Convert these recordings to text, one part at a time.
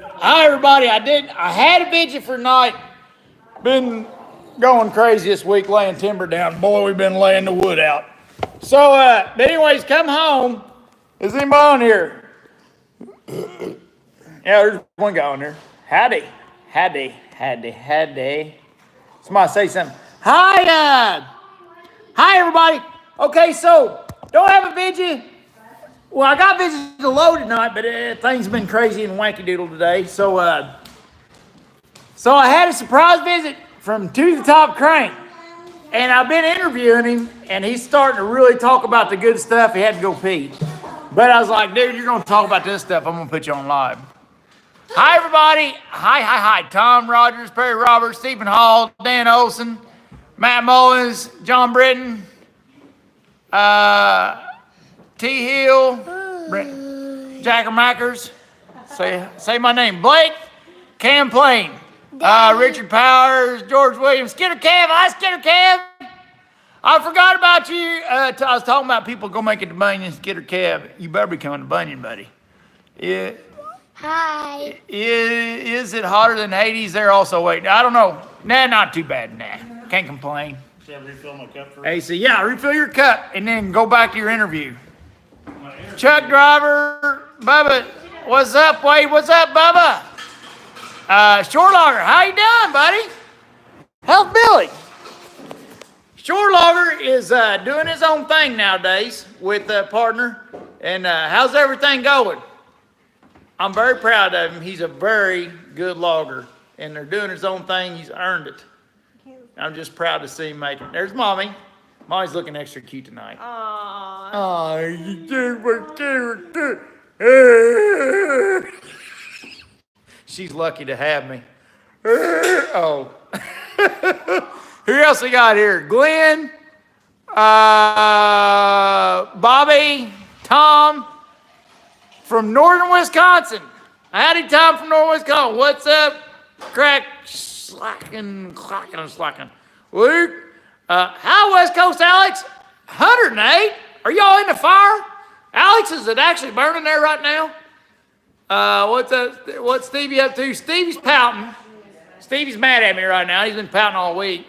Hi everybody. I had a visit for tonight. Been going crazy this week laying timber down. Boy, we've been laying the wood out. So, but anyways, come home. Is anybody on here? Yeah, there's one guy on there. Howdy. Howdy. Somebody say something. Hi everybody. Okay, so don't have a visit. Well, I got visits to load tonight, but things have been crazy and wacky doodle today. So I had a surprise visit from To the Top Crane. And I've been interviewing him, and he's starting to really talk about the good stuff. He had to go pee. But I was like, dude, you're going to talk about this stuff. I'm going to put you on live. Hi, everybody. Hi. Tom Rogers, Perry Roberts, Stephen Hall, Dan Olson, Matt Mullins, John Britton, T. Hill, Jackermackers. Say my name. Blake, Cam Plain. Richard Powers, George Williams, Skitter Cam. Hi, Skitter Cam. I forgot about you. I was talking about people go make it to Bunyan, Skitter Cab. You better be coming to Bunyan, buddy. Yeah. Hi. Is it hotter than Hades? They're also waiting. I don't know. Nah, not too bad. Nah, can't complain. Should I refill my cup first? Hey, so yeah, refill your cup and then go back to your interview. Chuck Driver, Bubba. What's up, Wade? What's up, Bubba? Shore Logger, how you doing, buddy? How's Billy? Shore Logger is doing his own thing nowadays with a partner. And how's everything going? I'm very proud of him. He's a very good logger. And they're doing his own thing. He's earned it. I'm just proud to see him make it. There's Mommy. Mommy's looking extra cute tonight. Aww. Oh, you do. She's lucky to have me. Oh. Who else we got here? Glenn, Bobby, Tom from northern Wisconsin. Howdy, Tom from northern Wisconsin. What's up? Crack, slacking. Luke, how West Coast, Alex? 108. Are y'all in the fire? Alex, is it actually burning there right now? What's Stevie up to? Stevie's pouting. Stevie's mad at me right now. He's been pouting all week.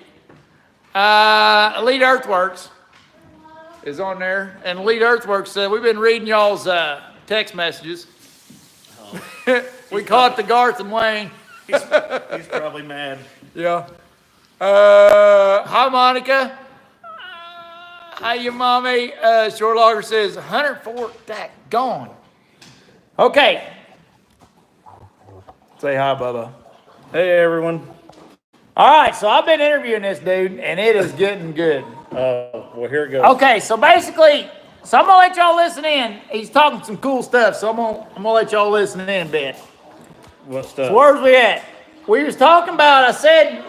Elite Earthworks is on there. And Elite Earthworks, we've been reading y'all's text messages. Oh. We caught the Garth and Wayne. He's probably mad. Yeah. Hi, Monica. Hi, your mommy. Short Logger says 104. That gone. Okay. Say hi, Bubba. Hey, everyone. All right, so I've been interviewing this dude, and it is getting good. Well, here it goes. Okay, so basically, I'm gonna let y'all listen in. He's talking some cool stuff, so I'm gonna let y'all listen in a bit. What stuff? So where's we at? We was talking about. I said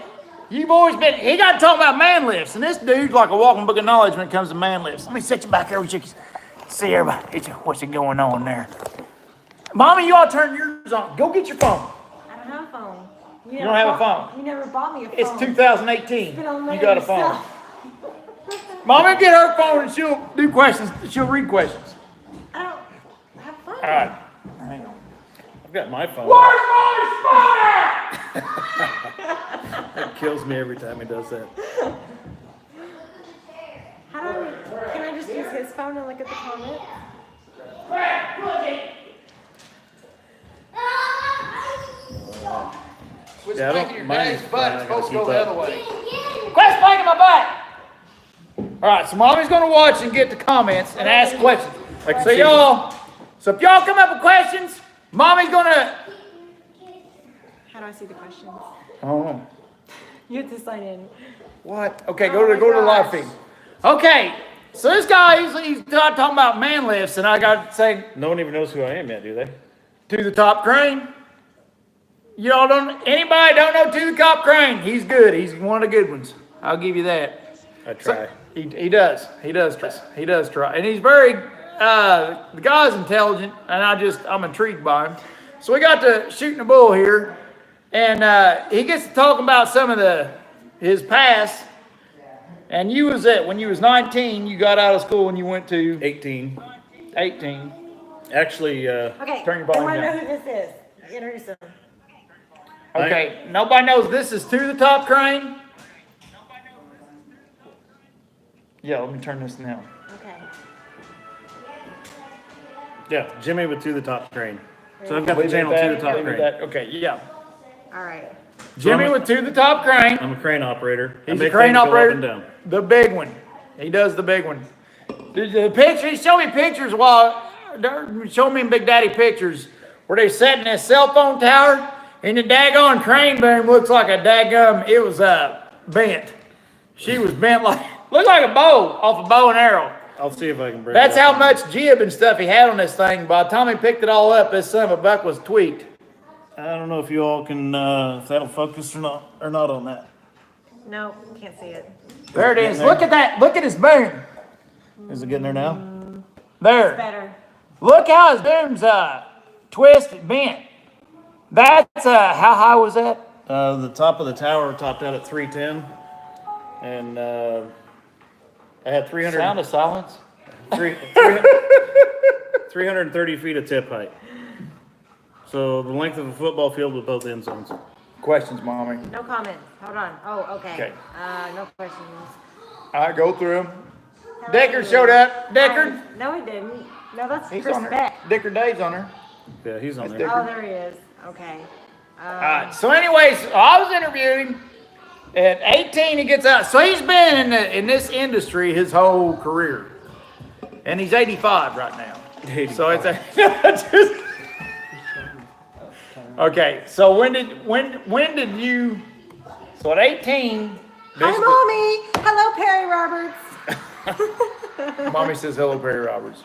you've always been. He got to talk about man lifts, and this dude's like a walking book of knowledge when it comes to man lifts. Let me sit you back here with you. See everybody. What's going on there? Mommy, you all turn yours on. Go get your phone. I don't have a phone. You don't have a phone? You never bought me a phone. It's 2018. Been on there You got a phone. yourself. Mommy, get her phone and she'll do questions. She'll read questions. I don't have fun. All right. Hang on. I've got my phone. Where's my spot? That kills me every time he does that. Can I just use his phone and look at the comments? Quit Yeah, I spanking your don't mind dad's if butt. I'm It's not gonna supposed to go keep the up. other way. Quit spanking my butt. All right, so Mommy's going to watch and get the comments and ask questions. I can So see- if y'all come up with questions, Mommy's going to... How do I see the questions? I don't know. You have to sign in. What? Okay, Oh go my to the live gosh. feed. Okay, so this guy, he's talking about man lifts, and I got to say, No one even knows who I am yet, do they? To the Top Crane. Y'all anybody don't know To the Top Crane? He's good. He's one of the good ones. I'll give you that. I try. He does try. And he's very, the guy's intelligent, and I'm intrigued by him. So we got to shooting the bull here, and he gets to talking about some of his past. And when you was 19, you got out of school and you went to 18. 18. Actually, Okay. Turn your I volume want to know down. who this is. Introduce him. Okay, nobody knows this is to the top crane? Yeah, let me turn this down. Okay. yeah, Jimmy with To the Top Crane. So I've got Leave the it channel at To that, the Top leave it Crane. at that. Okay, yeah. All right. Jimmy with To the Top crane. I'm a crane operator. I He's a make crane things go operator. Up and down. The big one. He does the big one. The picture, he showed me pictures show me Big Daddy pictures where they sat in that cell phone tower and the daggone crane boom looks like a daggum, it was bent. She was bent looked like a bow off a bow and arrow. I'll see if I can bring That's it up. how much jib and stuff he had on this thing. By the time he picked it all up, this son of a buck was tweaked. I don't know if you all can, if that'll focus or not on that. No, can't see it. There it is. Look at that. Look at his boom. Is it getting there now? There. Better. Look how his boom's twisted, bent. That's how high was that? The top of the tower topped out at 310, and I had 300, Sound of silence. 330 feet of tip height. So the length of a football field with both end zones. Questions, mommy. No comments. Hold on. Oh, okay. Okay. No questions. I go through them. Deckard showed up. Deckard. No, he didn't. No, that's He's Chris on her. Beck. Deckard Dave's on her. Yeah, he's on That's there. Oh, there he is. Okay. So anyways, I was interviewing. At 18, he gets out. So he's been in this industry his whole career, and he's 85 right now. 85. So it's okay. So when did you? So at 18, Hi, Mommy. Hello, Perry Roberts. Mommy says hello, Perry Roberts.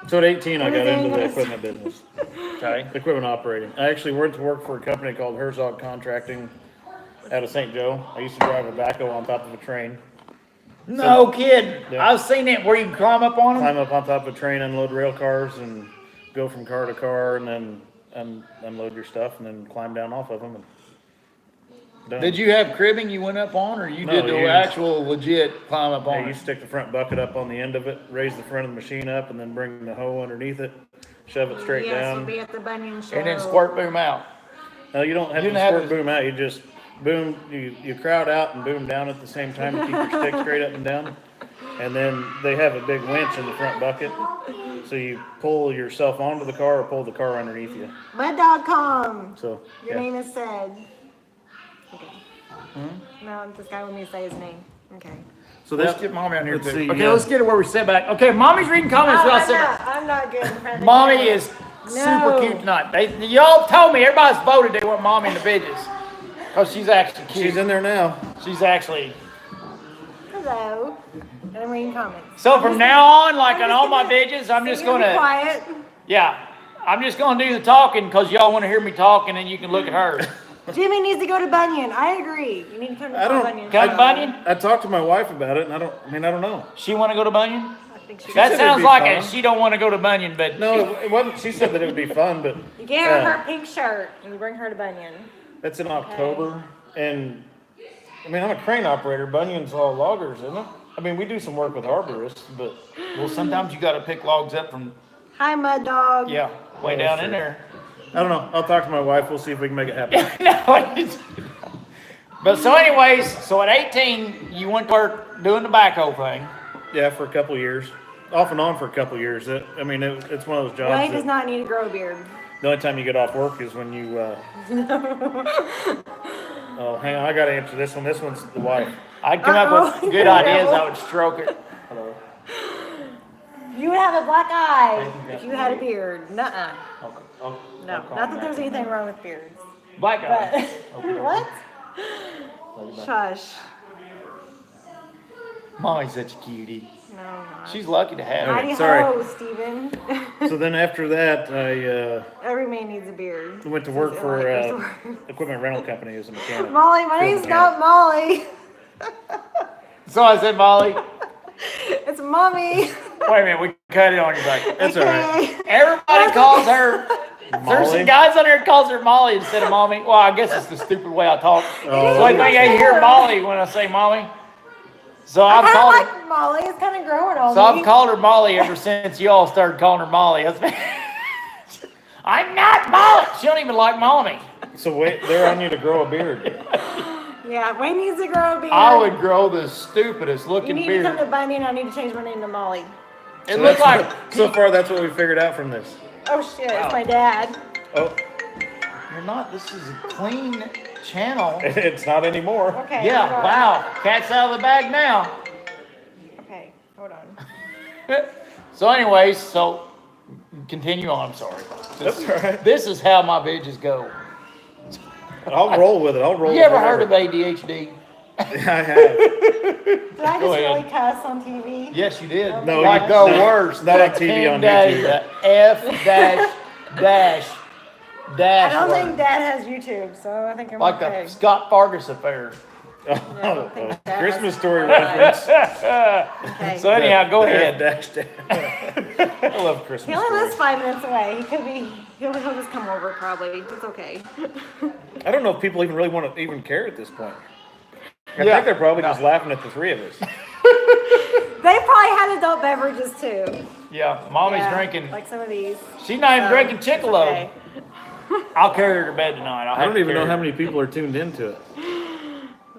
So at 18, I got Anything into the else? equipment business, Okay. equipment operating. I actually went to work for a company called Herzog Contracting out of St. Joe. I used to drive a backhoe on top of a train, No kidding. Yeah. I've seen it where you can climb up on them. climb up on top of a train, unload rail cars, and go from car to car, and then unload your stuff, and then climb down off of them. And done. Did you have cribbing you went up on, or you No, did the you- actual legit climb up Yeah, on you it? stick the front bucket up on the end of it, raise the front of the machine up, and then bring the hoe underneath it, shove it straight Yes, we'll down. be at the Bunyan show. And then squirt boom out. No, you don't have You to didn't have squirt to- boom out. You just boom. You crowd out and boom down at the same time and keep your stick straight up and down. And then they have a big winch in the front bucket, so you pull yourself onto the car or pull the car underneath you. Mud.com. So Your yeah. name is said. Okay. No, this guy want me to say his name. Okay. So Let's that, get mommy on here let's too. see, Okay, let's get it where we sit back. Okay, mommy's reading comments while I sit back. I'm not good in front of the Mommy camera. is super No. cute tonight. Y'all told me, everybody's voted they want mommy in the bitches. Cause she's actually cute. she's in there now. She's actually. Hello. And I'm reading comments. So from now on, like on all my bitches, I'm just You're gonna be gonna, quiet. yeah, I'm just gonna do the talking cause y'all wanna hear me talking and you can look at her. Jimmy needs to go to Bunyan. I agree. You need to come to I don't- Bunyan. Come to Bunyan? I talked to my wife about it, and I don't know. She wanna go to Bunyan? I think she That said sounds it'd be like fun. she don't wanna go to Bunyan, but No, it wasn't. She said that it would be fun, but You get her her pink shirt and you bring her to Bunyan. that's in October. And I mean, I'm a crane operator. Bunyan's all loggers, isn't it? I mean, we do some work with arborists, but well, sometimes you gotta pick logs up from, Hi, Mud Dog. yeah, way down in there. I don't know. I'll talk to my wife. We'll see if we can make it happen. No, it's- but so anyways, so at 18, you went to work doing the backhoe thing. Yeah, for a couple of years, off and on for a couple of years. It's one of those jobs. Wayne does That not need to grow a beard. the only time you get off work is when you. Oh, hang on. I got to answer this one. This one's the wife. I'd come up with good ideas, I would stroke it. Hello. You would have a black eye if you had a beard. Nuh-uh. I'll No, call not him that there's back. anything wrong with beards. Black But, guy. what? Shush. Mommy's such a cutie. No, not. She's lucky to have Heidi it. sorry. ho, Steven. So then after that, I Every man needs a beard. went to work for Like, equipment rental company as a mechanic. Molly, my name's not Molly. So I said, Molly, It's Mommy. wait a minute, we cut it on your back. That's all right. Okay. Everybody calls her, there's Molly. some guys on there that calls her Molly instead of Mommy. Well, I guess it's the stupid way I talk. Oh, So I think I hear Molly when I say Mommy. So I I've kind of called her. like Molly. It's kind of growing on So me. I've called her Molly ever since you all started calling her Molly. I'm not Molly. She don't even like Molly. So wait, they're on you to grow a beard. Yeah, Wayne needs to grow a beard. I would grow the stupidest You looking need beard. to come to Bunny, and I need to change my name to Molly. It looked like So far, that's what we figured out from this. Oh shit, Wow. it's my dad. Oh, you're not. This is a clean channel. it's not anymore. Okay. Yeah. hold on. Wow. Cat's out of the bag now. Okay, hold on. So anyways, so continue on. I'm sorry. That's all right. This is how my bitches go. I'll roll with it. I'll roll. You with ever heard whatever. of ADHD? I have. Did I Go just ahead. really cuss on TV? Yes, you did. No, like you- the not- worst. not on The TV, 10 on days, YouTube. the F dash I dash don't word. think Dad has YouTube, so I think I'm Like okay. the Scott Fargus affair. Oh, think that Christmas has- story reference. Okay. So anyhow, go ahead. Dash, dash. I love Christmas He only lives stories. 5 minutes away. He could be. He'll just come over probably. It's okay. I don't know if people even really want to even care at this point. I Yeah. think they're probably No. just laughing at the three of us. They probably had adult beverages too. Yeah, mommy's Yeah, drinking. like some of these. She's not even drinking It's Chickalo. okay. I'll carry her to bed tonight. I don't even know how many people are tuned into it.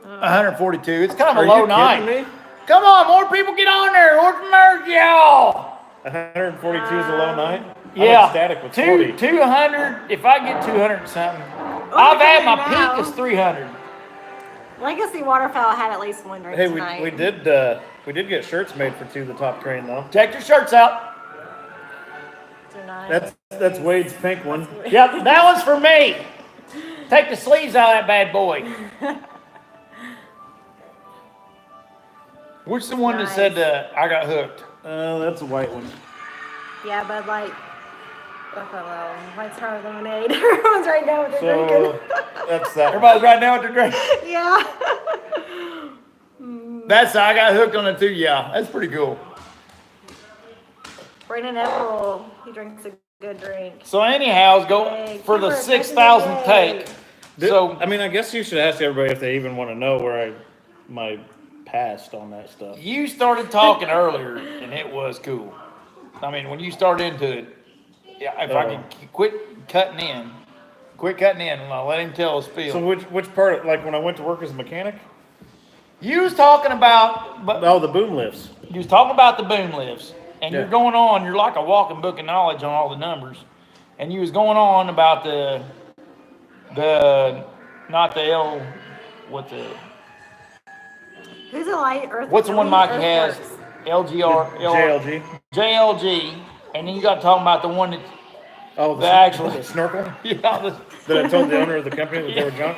142. It's kind of Are a low you night. kidding me? Come on, more people get on there. Where's the merge, y'all? 142 is a low night? Yeah. I'm ecstatic with 40. 200. If I get 200 and something, Oh, I've had my okay, now. peak is 300. Legacy Waterfowl had at least one drink Hey, tonight. we did get shirts made for two of the top train though. Take your shirts out. Tonight. That's Wade's pink one. Yep, that one's for me. Take the sleeves out of that bad boy. Which the one that Nice. said I got hooked? That's a white one. Yeah, Bud Light. Buffalo. White Star Lemonade. Everyone's right now with their So drinking. that's that. Everybody's right now with their drink. Yeah. That's I got hooked on it too. Yeah, that's pretty cool. Brandon Epple, he drinks a good drink. So anyhow, go Hey, for the Cooper, 6,000th take. So I mean, I guess you should ask everybody if they even want to know where my past on that stuff. you started talking earlier, and it was cool. I mean, when you started into it, yeah. If I could quit cutting in, and I'll let him tell his spiel. So which part? Like when I went to work as a mechanic? You was talking about, but Oh, the boom lifts. you was talking about the boom lifts, and Yeah. you're going on. You're like a walking book of knowledge on all the numbers, and you was going on about the not the L, what the Who's a light earth? what's the one Mikey has? Earthworks? LGR, JLG. JLG, and then you got talking about the one that Oh, The actual- the snorkel yeah, that I told the owner of the company that they were junk.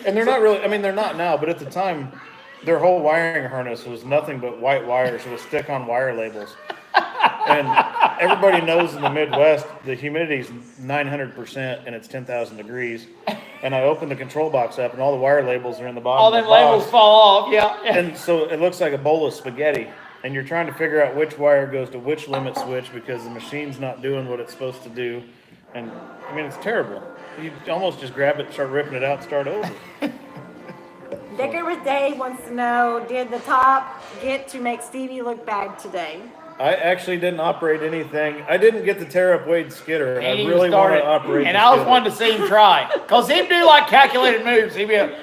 And they're not really. I mean, they're not now, but at the time, their whole wiring harness was nothing but white wires with stick-on wire labels. And everybody knows in the Midwest, the humidity's 900% and it's 10,000 degrees. And I opened the control box up and all the wire labels are in the bottom all of them the box. labels fall off. Yeah, yeah. And so it looks like a bowl of spaghetti. And you're trying to figure out which wire goes to which limit switch because the machine's not doing what it's supposed to do. And I mean, it's terrible. You almost just grab it, start ripping it out, and start over. Dicker with Dave wants to know, did the top get to make Stevie look bad today? I actually didn't operate anything. I didn't get to tear up Wade's skidder, and And I he really want started, to operate. and the I was skidder. wanting to see him try, cause he'd do like calculated moves. He'd be, like,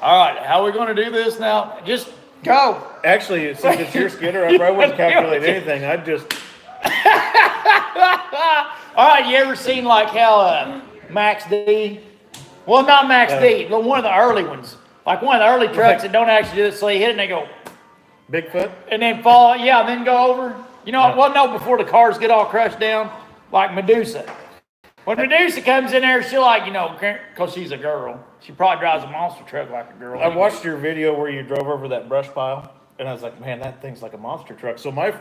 all right, how are we going to do this now? Just go. Actually, since it's your skidder, I probably wouldn't calculate anything. I'd just. All right, you ever seen like how Max D? Well, not Max D, but one of the early ones. Like one of the early trucks that don't actually do it, so they hit it and they go, Bigfoot? and then fall, yeah, and then go over. You know, well, no, before the cars get all crushed down, like Medusa. When Medusa comes in there, she like, you know, because she's a girl, she probably drives a monster truck like a girl. I watched your video where you drove over that brush pile, and I was like, man, that thing's like a monster truck. So my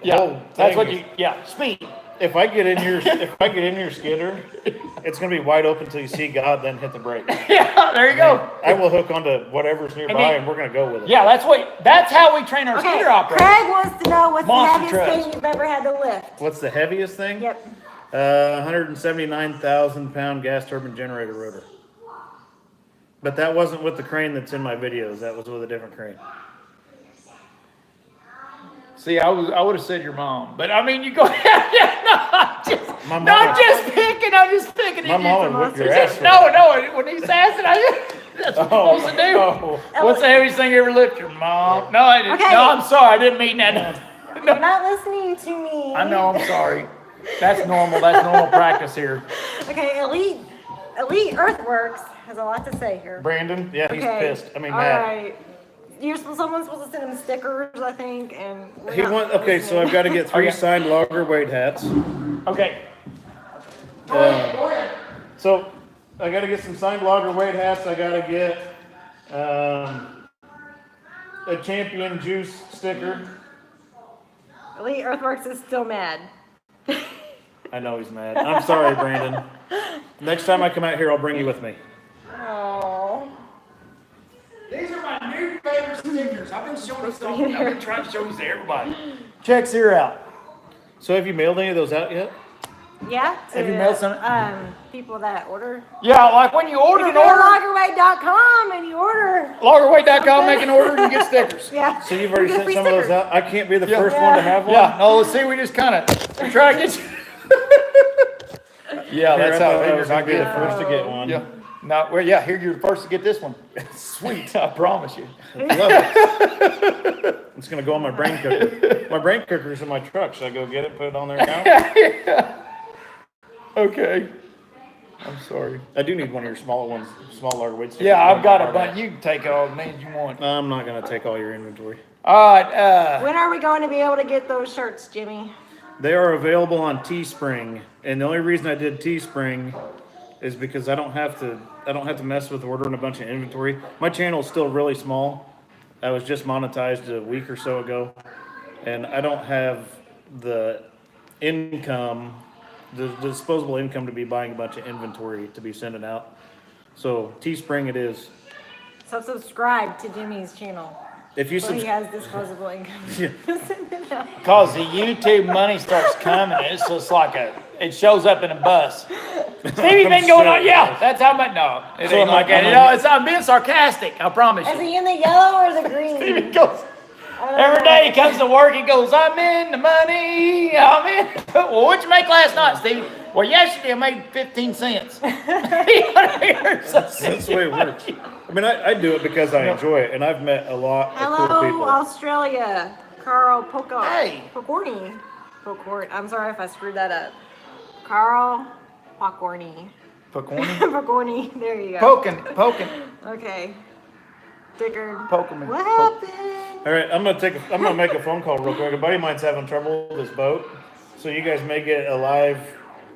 Yeah, whole that's thing what is, you, yeah, speed. if I get in your skidder, it's gonna be wide open until you see God, then hit the brake. Yeah, there you go. I will hook onto whatever's nearby, then- and we're gonna go with it. Yeah, that's how we train our Okay, scooter operators. Craig wants to know what's Monster the heaviest trucks. thing you've ever had to lift. What's the heaviest thing? Yep. 179,000 pound gas turbine generator rotor. But that wasn't with the crane that's in my videos. That was with a different crane. See, I would have said your mom, but I mean, you go ahead. My I'm mom- just picking. I'm just picking. My mom would whip your ass. No. When he's asking, that's what I'm supposed to do. Oh. What's the heaviest thing you ever lifted, your mom? No, I didn't. Okay. No, I'm sorry. I didn't mean that. You're not listening to me. I know. I'm sorry. That's normal. That's normal practice here. Okay, Elite Earthworks has a lot to say here. Brandon? Yeah, he's Okay. pissed. I mean, All mad. right. Someone's supposed to send him stickers, I think, and Okay, so I've got to get 3 Okay. signed logger weight hats. Okay. So I got to get some signed logger weight hats. I got to get a Champion Juice sticker. Elite Earthworks is still mad. I know he's mad. I'm sorry, Brandon. Next time I come out here, I'll bring you with me. Oh. These are my new favorite stickers. I've been trying to show these to everybody. Check's here out. So have you mailed any of those out yet? Yeah. Have you mailed some? People that order. Yeah, like when you order You an go to order, loggerweight.com and you order. loggerweight.com, make an order and you get stickers. Yeah. So you've already You get sent free some of those stickers. out? I can't be the Yeah. first Yeah. one to have one? Yeah, no, see, we just kind of try to get you. Yeah, that's how it I was is. going I to be the get first to get one. Yeah. No, well, yeah, here you're the first to get this one. Sweet, I promise you. Love it. It's going to go on my brain cooker. My brain cooker's in my truck. Should I go get it, put it on there now? Okay. I'm sorry. I do need one of your smaller ones, smaller weights. Yeah, I've got a bunch. You can take all the names you want. I'm not going to take all your inventory. All right. When are we going to be able to get those shirts, Jimmy? They are available on Teespring, and the only reason I did Teespring is because I don't have to mess with ordering a bunch of inventory. My channel is still really small. I was just monetized a week or so ago, and I don't have the income, the disposable income to be buying a bunch of inventory to be sending out. So Teespring it is. So subscribe to Jimmy's channel. If you So he subscribe, has disposable income. Because the YouTube money starts coming, it's just like it shows up in a bus. Stevie's been going on, yeah, that's how much, no, it So ain't like that. You know, I'm being sarcastic, I promise Is you. he in the yellow or the green? Stevie goes, every day he comes to work, he goes, I'm in the money, I'm in. Well, what'd you make last night, Stevie? Well, yesterday I made 15 cents. that's the way it works. I mean, I do it because I enjoy it, and I've met a lot of cool Hello, people. Australia. Carl Poco. Hey. Pocorni. I'm sorry if I screwed that up. Carl Pocorni. Pocorni? Pocorni. There you go. Poking. Okay. Sticker. Poking me. What happened? All right, I'm gonna make a phone call real quick. A buddy of mine's having trouble with his boat, so you guys may get a live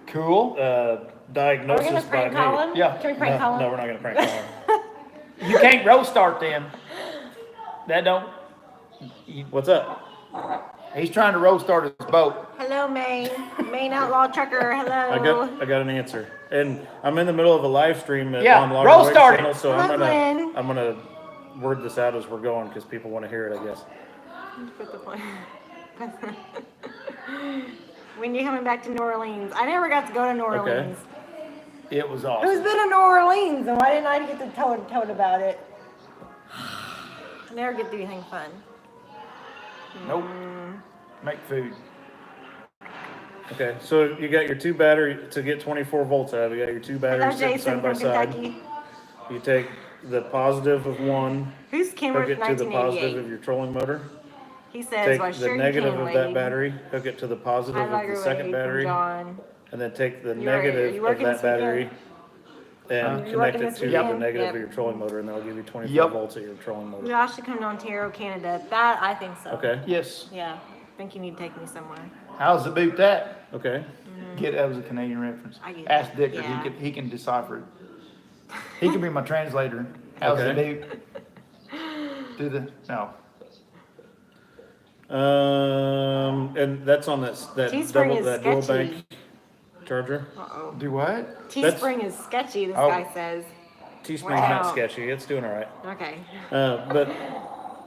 Cool. Are we diagnosis gonna by prank me. call him? Yeah. Can we prank call No, him? we're not gonna prank call him. You can't road start them. That don't. What's up? He's trying to road start his boat. Hello, Maine. Maine Outlaw Trucker. Hello. I got an answer, and I'm in the middle of a live stream Yeah, on roll Logger Wade's start it. channel, so Brooklyn. I'm gonna word this out as we're going because people want to hear it, I guess. Put the point. When you coming back to New Orleans? I never got to go to New Orleans. It was Who's awesome. been to New Orleans, and why didn't I get to told about it? I never get to do anything fun. Nope. Make food. Okay, so you got your two battery to get 24 volts out. You got your two Hello, batteries sitting Jason side by from side. Kentucky. You take the positive of one, Who's hook Kenworth it to the positive 1988? of your trolling motor. He says, Take well, the sure you negative can, of lady. that battery, hook it to the positive I of love the your second lady from battery, John. and then take the Are negative you of working that this battery weekend? and You connect working it this to the weekend? negative Yep. of your trolling motor, and that'll give you 24 Yep. volts at your trolling motor. Josh should come to Ontario, Canada. That, I think so. Okay, Yes. Yeah. I think you need to take me somewhere. How's the boot that? okay. That was a Canadian reference. I get Ask that. Dicker. Yeah. He can decipher it. He can be my translator. How's the Okay. boot? Do the no. And that's on that Teespring double, is that dual sketchy. bank charger. Uh-oh. Do what? Teespring is sketchy, this Oh. guy says. Teespring's Wow. not sketchy, it's doing all right. Okay. But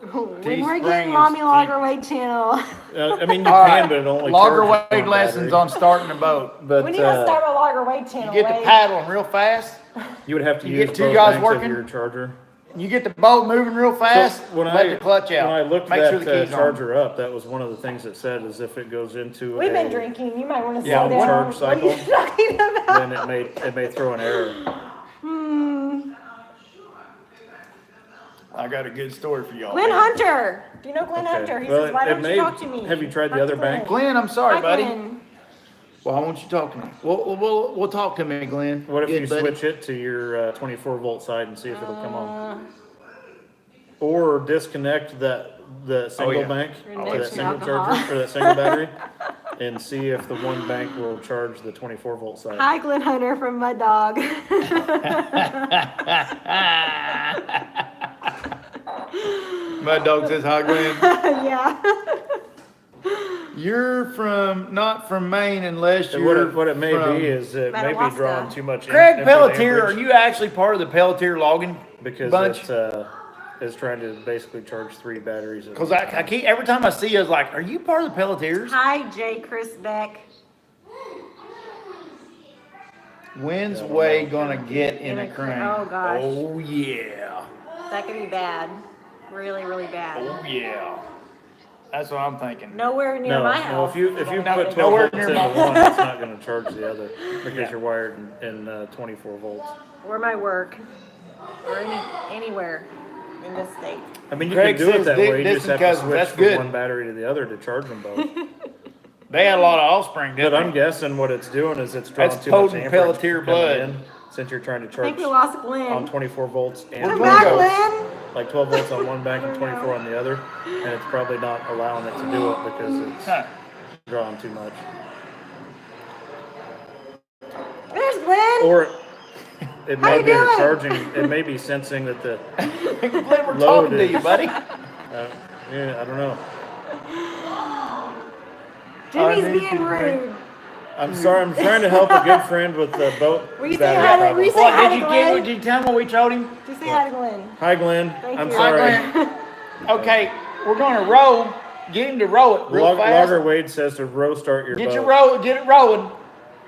When we're Teespring getting is Mommy cheap. Logger Weight channel. I mean, you All can, right. but it only Logger charges weight one lessons battery. on starting a boat. But We need to start a Logger Weight You channel. get the Wade. paddling real fast. you would have to You use get two both guys banks working? of your charger. You get the boat moving real fast. So Let the clutch out. when I looked Make that sure the key's on. charger up, that was one of the things it said is if it goes into We've been a, drinking. You might want to Yeah, slow down. charge cycle. What are you talking about? then it may throw an error. I got a good story for y'all. Glenn man. Hunter. Do you know Glenn Hunter? He says, why don't you talk to me? Have you tried Talk the other to Glenn. bank? Glenn, I'm sorry, Hi, buddy. Glenn. Well, I want you to talk to me. We'll talk to me, Glenn. What if Good, you buddy. switch it to your 24 volt side and see if it'll come on? Or disconnect the single yeah. bank Your to that next single alcohol. charger or that single battery and see if the one bank will charge the 24 volt side. Hi, Glenn Hunter from Mud Dog. Mud Dog says hi, Glenn. Yeah. You're not from Maine unless And you're what it may from be is it may be Madawaska. drawing too much Craig input Pelletier. Are amperage you actually part of the Pelletier logging because bunch? it is trying to basically charge 3 batteries. at Because one I time. keep every time I see you, I was like, "Are you part of the Pelletiers?" Hi, J. Chris Beck. When's Wade gonna get in a crane? Oh, gosh. Oh yeah. That could be bad. Really, really bad. Oh yeah. That's what I'm thinking. Nowhere near No, my no, house. if you put 12 Nowhere volts near into my- one, it's not going to charge the other because Yeah. you're wired in 24 volts. Or my work. Or anywhere in this state. I mean, you Craig can do it says that way. You just distant have to cousins. switch That's from good. one battery to the other to charge them both. They had a lot of offspring, But didn't I'm they? guessing what it's doing is it's drawing That's too much potent amperage Pelletier coming blood. in since you're trying to I charge think we lost Glenn. on 24 volts and Come Glenn back, goes. Glenn. like 12 volts on one bank and 24 on the other, and it's probably not allowing it to do it because it's Huh. drawing too much. There's Glenn. Or it How may you be doing? charging. It may be sensing that the Glenn, we're Loaded. talking to you, buddy. yeah, I don't know. Jimmy's I need being to rude. I'm sorry. I'm trying to help a good friend with the boat. Will you say battery hi to- problem. will you say What hi did to you Glenn? get? Did you tell him what we told him? Just say hi to Glenn. Hi, Glenn. Thank I'm you. Hi, sorry. Glenn. Okay, we're gonna row. Get him to row it real fast. Logger Wade says to row start your Get boat. your row, get it rolling.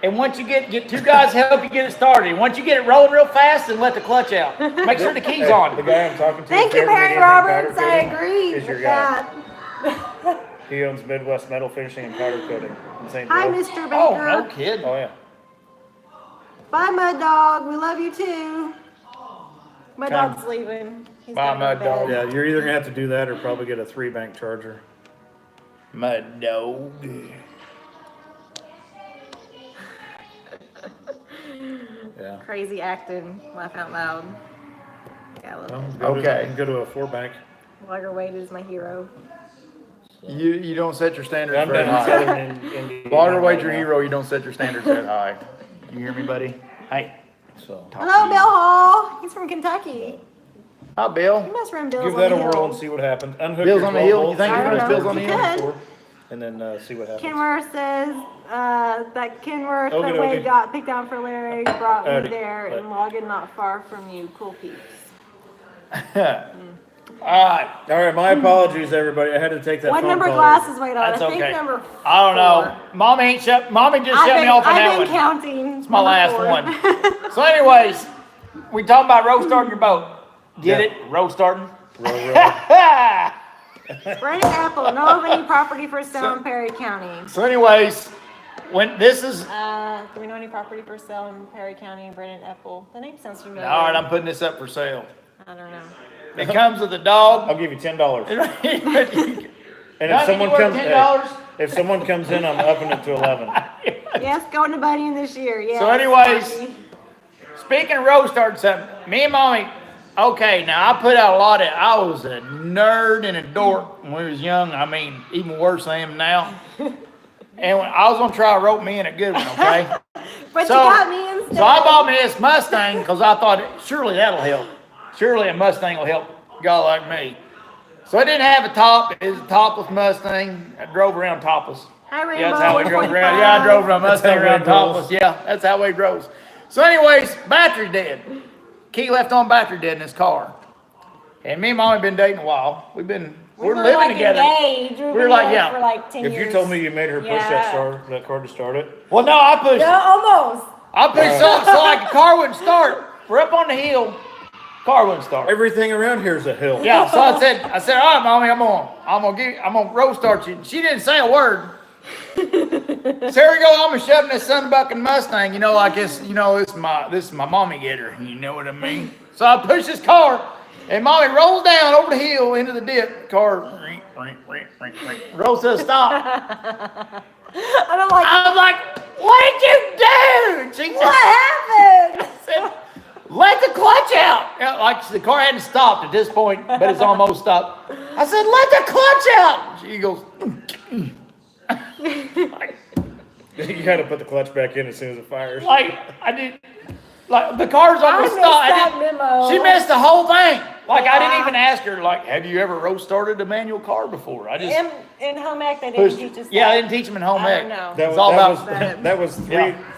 And once you get two guys help you get it started. Once you get it rolling real fast, then let the clutch out. Make sure the key's Hey, on. The guy I'm talking to. Thank if you, ever need Barry anything Roberts. powder I coating, agree is your with guy. that. He owns Midwest Metal Finishing and Powder Coating in St. Hi, Joe. Mr. Baker. Oh, no kidding. Oh yeah. Bye, Mud Dog. We love you too. Mud Come. Dog's leaving. He's Bye, going to Mud bed. Dog. Yeah, you're either gonna have to do that or probably get a 3-bank charger. Mud dog. Yeah. Crazy acting. Laugh out loud. Yeah, I love Well, it. go to- Okay. you can go to a 4-bank. Logger Wade is my hero. You don't set your standards I'm very down in high. southern Indiana. Logger Wade's right your now. hero. You don't set your standards that high. You hear me, buddy? Hey. So talk Hello, to Bill Hall. He's from Kentucky. Hi, Bill. You must run Bill's give on that the a whirl hill. and see what happens. Unhook Bill's your on the 12 hill. You volts think you're and gonna put Bill's it on the in hill? 24, and then see what happens. Kenworth says that Kenworth that Okey-dokey. Wade got picked out for Larry brought me Alrighty. there, Bye. and Logan not far from you. Cool peeps. All right. All right, my apologies, everybody. I had to take that What phone number call. glasses Wade on? That's I think okay. number I don't know. 4. Mommy just shut me off on that I've one. been counting. It's my last one. So anyways, we talking about road starting your boat. Get Yeah. it? Road starting? Row, row. Brandon Apple, know of any property for sale in Perry County? So anyways, when this is, Do we know any property for sale in Perry County? Brandon Apple. The name sounds familiar. all right, I'm putting this up for sale. I don't know. It comes with a dog. I'll give you $10. And if Nothing someone worth comes, $10. if someone comes in, I'm upping it to 11. Yes, going to Bunny this year. Yes. So anyways, speaking of road starting something, me and Mommy, okay, now I put out a lot of, I was a nerd and a dork when we was young. I mean, even worse than I am now. And when I was gonna try to rope me in a good one, okay? But you got me instead. So I bought me this Mustang because I thought surely that'll help. Surely a Mustang will help a guy like me. So I didn't have a top. It was a topless Mustang. I drove around topless. Hi, Rainbow. Yeah, that's how we drove 1.5. around. Yeah, I drove around That's Mustang how around Wade rolls. topless. Yeah, that's how Wade rolls. So anyways, battery dead. Key left on battery dead in his car. And me and Mommy been dating a while. We're were living like together. Engaged. We were like, yeah. For like 10 If years. you told me you made her push Yeah. that car to start it, Well, no, I pushed. No, almost. I pushed so like the car wouldn't start. We're up on the hill. Car wouldn't start. everything around here is a hill. Yeah, so I said, all right, Mommy, I'm gonna road start you. She didn't say a word. So here we go. I'm shoving this sunbucking Mustang, like this, this is my mommy getter. You know what I mean? So I push this car, and Mommy rolls down over the hill into the dip. Car rolls to a stop. I was like, what did you do? And she What happened? said, let the clutch out. Like the car hadn't stopped at this point, but it's almost stopped. I said, let the clutch out. She goes, You got to put the clutch back in as soon as it fires. like I did, like the car's I almost missed stopped. that memo. She missed the whole thing. Like I didn't Yeah. even ask her. Like, have you ever road started a manual car before? I just In home ec, they didn't pushed. teach us that. Yeah, I didn't teach them in home I ec. don't know. That It's was, all that about. was, that was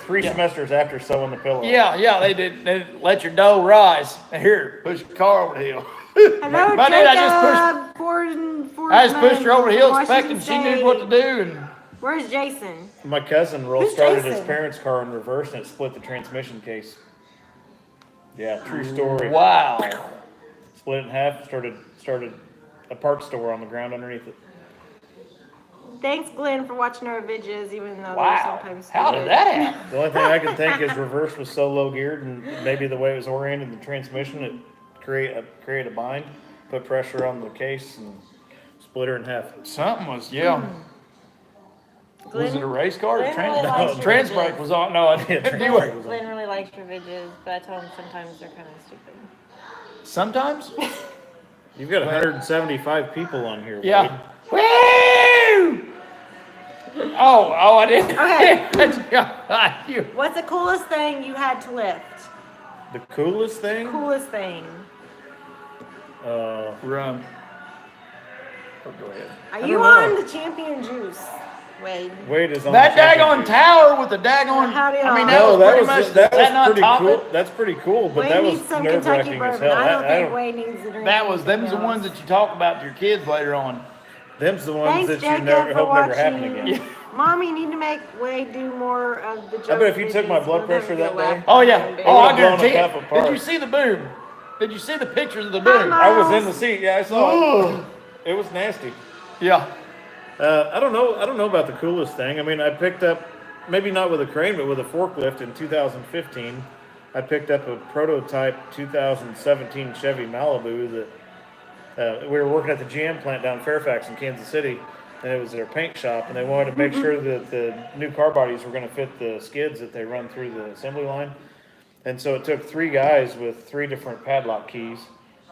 three Yeah. semesters after sewing the pillow. Yeah, they did. They let your dough rise. Here, push the car over the hill. Hello, But Jacob. I just pushed. I just pushed her over the hill, expecting she knew what to do, and Where's Jason? My cousin roll Who's started his Jason? parents' car in reverse and it split the transmission case. Yeah, true story. wow. Split it in half, started a parts store on the ground underneath it. Thanks, Glenn, for watching our videos, even though they're Wow. sometimes How did that happen? The only thing I can think is reverse was so low geared and maybe the way it was oriented in the transmission, it created a bind, put pressure on the case and split her in half. Something was, yeah. Was it a race car? Glenn really likes your Trans videos. brake was on. No, I didn't do it. Glenn really likes your videos, but I told him sometimes they're kind of stupid. Sometimes? You've got 175 people on here. Yeah. Woo! Oh, I didn't. Okay. You- What's the coolest thing you had to lift? The coolest thing? Coolest thing. Run. Oh, go ahead. Are don't you know. on the champion juice, Wade? Wade is on That the champion daggone juice. tower with the daggone. How do you I mean, know? that No, was that pretty was much. that is was not pretty top cool. it? That's pretty cool, but Wade that was needs some nerve Kentucky wracking as bourbon. hell. I don't think don't- Wade needs to drink. That was them's the anything ones else. that you talk about to your kids later on. Them's the ones Thanks, that Jacob, you never for hope never happen watching. again. Mommy, you need to make Wade do more of the jokes. I bet if you took my videos, blood we'll pressure never that get day- laughed Oh at yeah. again. Oh, I would've blown guarantee the it. cup apart. Did you see the boom? Did you see the pictures of the Hi, boom? Mom. I was in the seat. Yeah, I saw it. Ugh. It was nasty. Yeah. I don't know about the coolest thing. I mean, I picked up, maybe not with a crane, but with a forklift in 2015. I picked up a prototype 2017 Chevy Malibu that we were working at the GM plant down in Fairfax in Kansas City, and it was their paint shop, and they wanted to make sure that the new car bodies were going to fit the skids that they run through the assembly line. And so it took 3 guys with 3 different padlock keys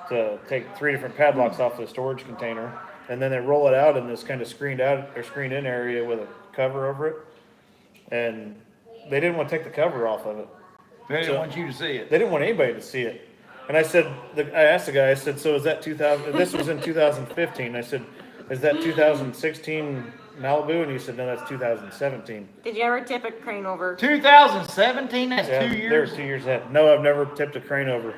to take 3 different padlocks off the storage container, and then they roll it out in this kind of screened in area with a cover over it. And they didn't want to take the cover off of it. They didn't So- want you to see it. They didn't want anybody to see it. And I said, I asked the guy, I said, so is that 2000, this was in 2015. I said, is that 2016 Malibu? And he said, no, that's 2017. Did you ever tip a crane over? 2017. That's Yeah, 2 They years. were 2 years ahead. No, I've never tipped a crane over.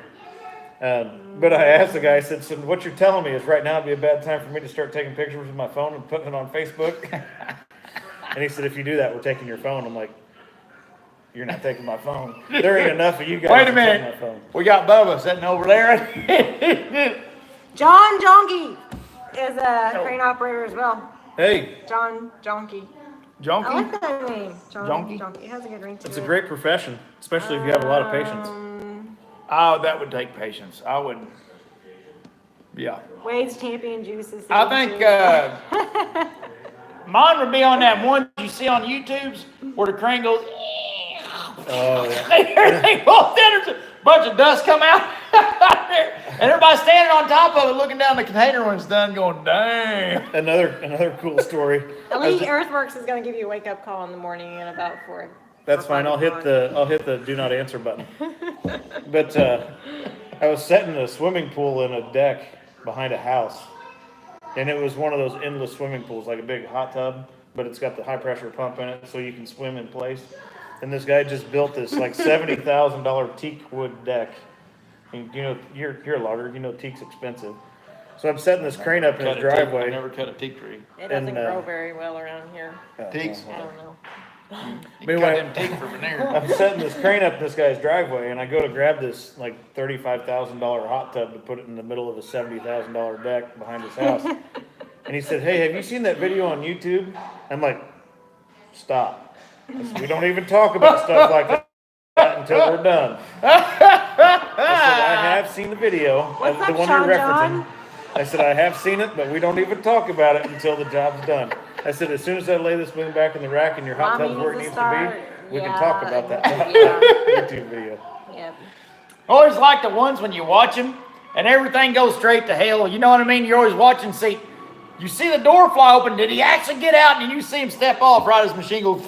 But I asked the guy, I said, so what you're telling me is right now would be a bad time for me to start taking pictures with my phone and putting it on Facebook? And he said, if you do that, we're taking your phone. I'm like, you're not taking my phone. There ain't enough of you guys Wait a to take minute. my phone. We got Bubba sitting over there. John Jonky is a crane operator as well. Hey, John Jonky. I Junkie. like that name. John Jonky? Jonky. It has a good ring to it. it's a great profession, especially if you have a lot of patience. Oh, that would take patience. I would. Yeah. Wade's champion juices. I think mine would be on that one you see on YouTube's where the crane goes. Oh, yeah. Everything falls down. There's a bunch of dust come out. And everybody's standing on top of it looking down the container when it's done going, dang. Another cool story. Elite Earthworks is going to give you a wake up call in the morning in about 4. That's fine. I'll hit the do not answer button. But I was setting a swimming pool in a deck behind a house, and it was one of those endless swimming pools, like a big hot tub, but it's got the high pressure pump in it, so you can swim in place. And this guy just built this like $70,000 teak wood deck And, you're a logger. Teak's expensive. So I'm setting this crane up in his driveway. I never cut a teak tree. It doesn't grow very well around here. Teaks? I don't know. You cut them teak for veneer. I'm setting this crane up in this guy's driveway, and I go to grab this like $35,000 hot tub to put it in the middle of a $70,000 deck behind his house. And he said, "Hey, have you seen that video on YouTube?" I'm like, "Stop. I said, we don't even talk about stuff like that until we're done." I said, "I have seen the video of the one you're referencing." I said, "I have seen it, but we don't even talk about it until the job's done." I said, "As soon as I lay this boom back in the rack and your hot tub's where it needs to be, we can talk about that YouTube video." Yep. I always like the ones when you watch them and everything goes straight to hell. You know what I mean? You're always watching, see, you see the door fly open. Did he actually get out? And you see him step off right as the machine goes.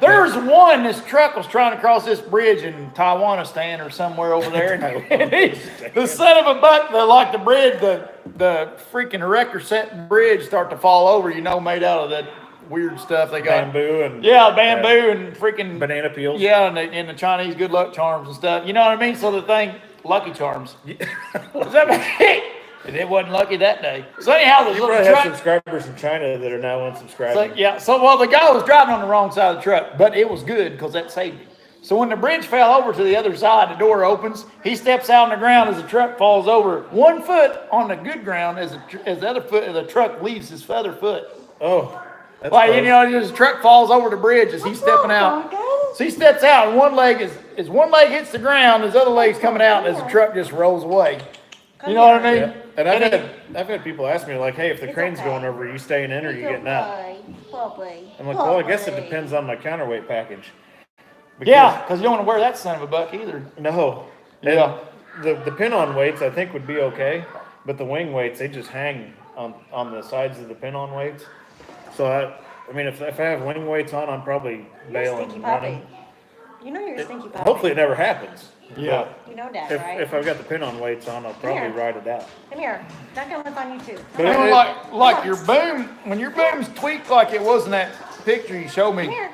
There was one, this truck was trying to cross this bridge in Taiwanistan or somewhere over there. And the son of a buck, the bridge, the freaking erector setting bridge start to fall over, made out of that weird stuff they got. Bamboo and bamboo and freaking banana peels. Yeah, and the Chinese good luck charms and stuff. You know what I mean? So the thing, Lucky Charms. Does that make and it wasn't lucky that day. So anyhow, the You little probably truck. have subscribers from China that are now unsubscribing. So the guy was driving on the wrong side of the truck, but it was good because that saved him. So when the bridge fell over to the other side, the door opens. He steps out on the ground as the truck falls over. 1 foot on the good ground as the other foot of the truck leaves his other foot. Oh, that's Like, his truck falls over the bridge as he's stepping out. So he steps out, and one leg hits the ground, his other leg's coming out as the truck just rolls away. You know what I mean? Yeah. And I've had people ask me like, "Hey, if the crane's going over, are you staying in or are you getting out?" I'm like, "Well, I guess it depends on my counterweight package." Because you don't want to wear that son of a buck either. No. Yeah. And the pin-on weights I think would be okay, but the wing weights, they just hang on the sides of the pin-on weights. So I mean, if I have wing weights on, I'm probably bailing and running. You know you're a stinky puppy. Hopefully it never happens. Yeah. You know that, If, right? if I've got the pin-on weights on, I'll probably Here. ride it out. Come here. That can live on you too. But Like your boom, when your boom's tweaked like it was in that picture you showed Come me, here.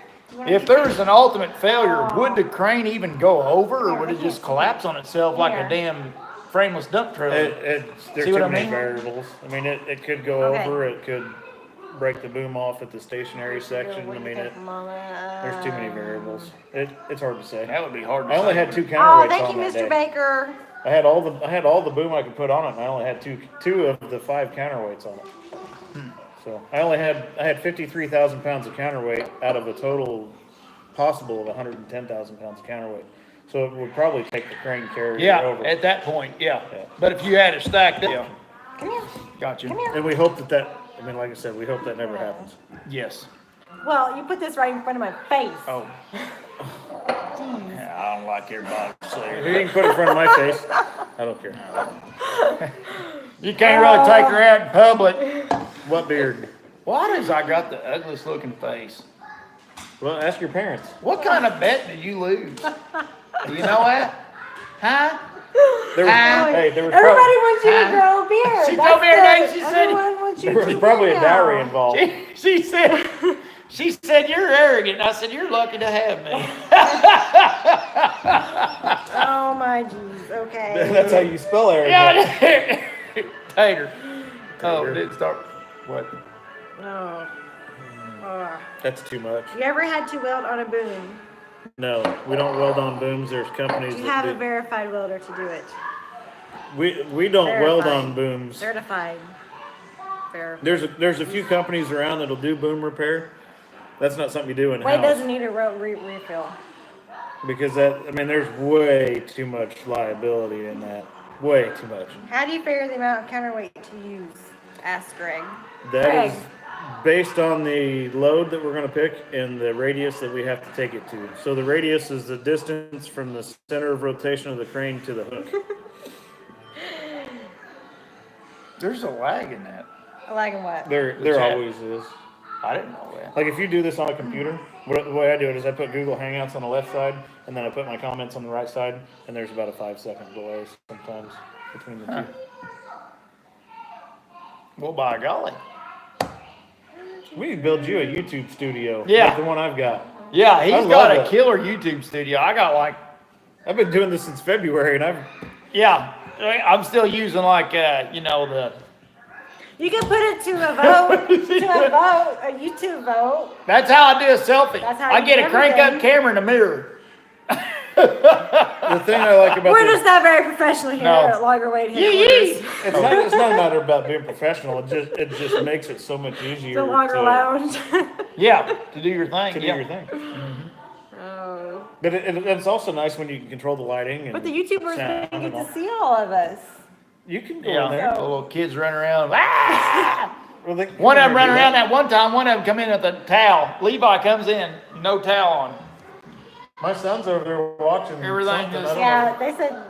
if there was an ultimate failure, would the crane even go over or would it just collapse on itself like a damn frameless dump trailer? There's See too what I many mean? variables. I mean, it could go Okay. over, it could break the boom off at the stationary section. I mean, there's too many variables. It's hard to say. That would be hard to I only say. had 2 Oh, counterweights thank on you, that Mr. day. Baker. I had all the boom I could put on it, and I only had two of the 5 counterweights on it. So I had 53,000 pounds of counterweight out of a total possible of 110,000 pounds of counterweight. So it would probably take the crane carrier over. At that point, yeah. But if you had it stacked up, Come here. gotcha. Come here. And we hope I mean, like I said, we hope that never happens. Yes. Well, you put this right in front of my face. Oh. Yeah, I don't like everybody If saying you can put it in front of my face, I don't care. you can't really take her out in public. What beard? Why does I got the ugliest looking face? Well, ask your parents. What kind of bet did you lose? Do you know that? Huh? There was, Hey, there was Everybody wants you to grow a beard. She That's told me her the- name. She said- everyone wants you there to was probably a now. dowry involved. She said you're arrogant. I said you're lucky to have me. Oh my jeez. Okay. That's how you spell arrogant. Yeah. Tater. Oh, Tater. it did start. What? Oh. Oh. That's too much. You ever had to weld on a boom? No, we don't weld on booms. There's companies Do you that have a do. verified welder to do it? We don't weld Verified. on booms. Certified. Verified. There's a few companies around that'll do boom repair. That's not something you do in Wade house doesn't need a refill. because there's way too much liability in that. Way too much. How do you figure the amount of counterweight to use? Ask Greg. That Greg. is based on the load that we're going to pick and the radius that we have to take it to. So the radius is the distance from the center of rotation of the crane to the hook. There's a lag in that. A lag in what? There chat. always is. I didn't know that. Like if you do this on a computer, the way I do it is I put Google Hangouts on the left side, and then I put my comments on the right side, and there's about a 5-second delay sometimes between the two. Well, by golly. We need to build you a YouTube studio. Yeah. Like the one I've got. Yeah, I he's love got a it. killer YouTube studio. I got like I've been doing this since February, and I'm still using like the. You can put it to a vote, a YouTube vote. That's how I do a selfie. That's how I you get do a crank up everything. camera in the mirror. the thing I like about We're just not very professional here at Logger Wade headquarters. it's not a matter about being professional. It just makes it so much easier. The Logger Lounge. To do your thing. To do your thing. Oh. But it's also nice when you can control the lighting. And But the YouTubers sound didn't and get all. to see all of us. You can go in there. The little kids running around. Ah! Well, One of them running around that one time. One of them come in with a towel. Levi comes in, no towel on. My son's over there watching Everything something. is- They said.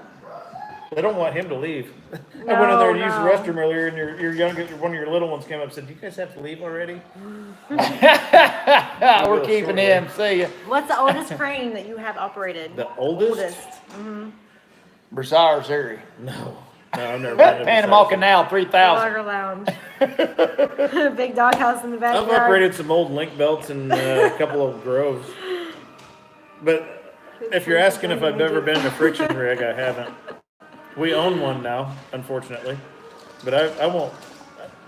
They don't want him to leave. I No, went in there to use the no. restroom earlier, and your youngest, one of your little ones came up and said, "Do you guys have to leave already?" We're keeping him. See ya. What's the oldest crane that you have operated? The oldest? Brasard Series. No, I've never been to Panama Versailles. Canal 3000. Logger Lounge. Big doghouse in the I've backyard. operated some old link belts and a couple of groves. But if you're asking if I've ever been in a friction rig, I haven't. We own one now, unfortunately. But I won't.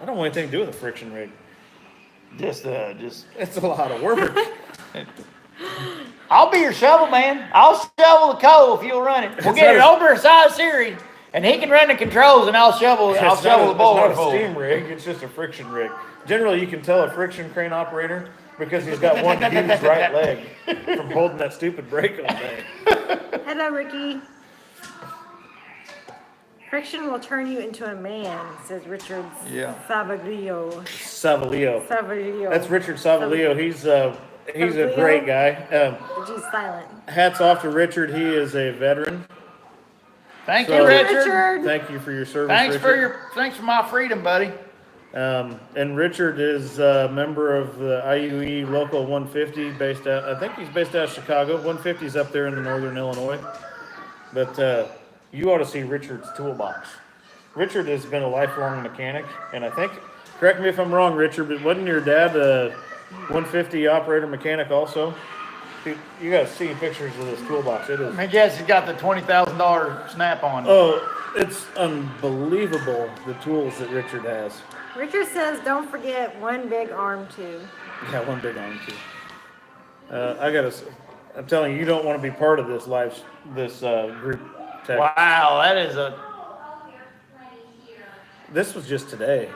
I don't want anything to do with a friction rig. Just. It's a lot of work. I'll be your shovel man. I'll shovel the coal if you'll run it. We'll get an older size series, and he can run the controls, and I'll shovel the boiler It's not full. a steam rig. It's just a friction rig. Generally, you can tell a friction crane operator because he's got one huge right leg from holding that stupid brake all day. Hello, Ricky. Friction will turn you into a man, says Richard Savaglio. Savalio. That's Richard Savalio. He's a great guy. G's silent. Hats off to Richard. He is a veteran. Thank So- you, Richard. Thank you for your service. Thanks for my freedom, buddy. And Richard is a member of the IUE Local 150 I think he's based out of Chicago. 150 is up there in the northern Illinois. But you ought to see Richard's toolbox. Richard has been a lifelong mechanic, and I think, correct me if I'm wrong, Richard, but wasn't your dad a 150 operator mechanic also? You guys see pictures of this toolbox. It is. I guess he's got the $20,000 snap on. Oh, it's unbelievable, the tools that Richard has. Richard says, don't forget one big arm too. Yeah, one big arm too. I'm telling you, you don't want to be part of this group text. Wow, that is This was just today.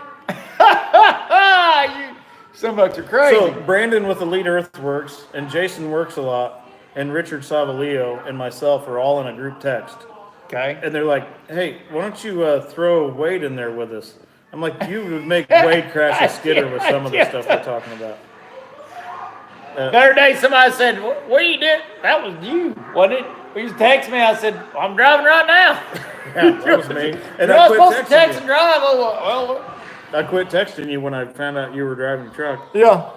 Some of you are crazy. So Brandon with Elite Earthworks and Jason Works a Lot and Richard Savalio and myself are all in a group text. Okay. And they're like, "Hey, why don't you throw Wade in there with us?" I'm like, "You would make Wade crash a skidder with some of the stuff we're talking about." The other day, somebody said, "What are you doing?" That was you, wasn't it? You text me. I said, "I'm driving right now." Yeah, that was me. And You're I not quit supposed to texting text you. and drive. Well, I quit texting you when I found out you were driving the truck. yeah.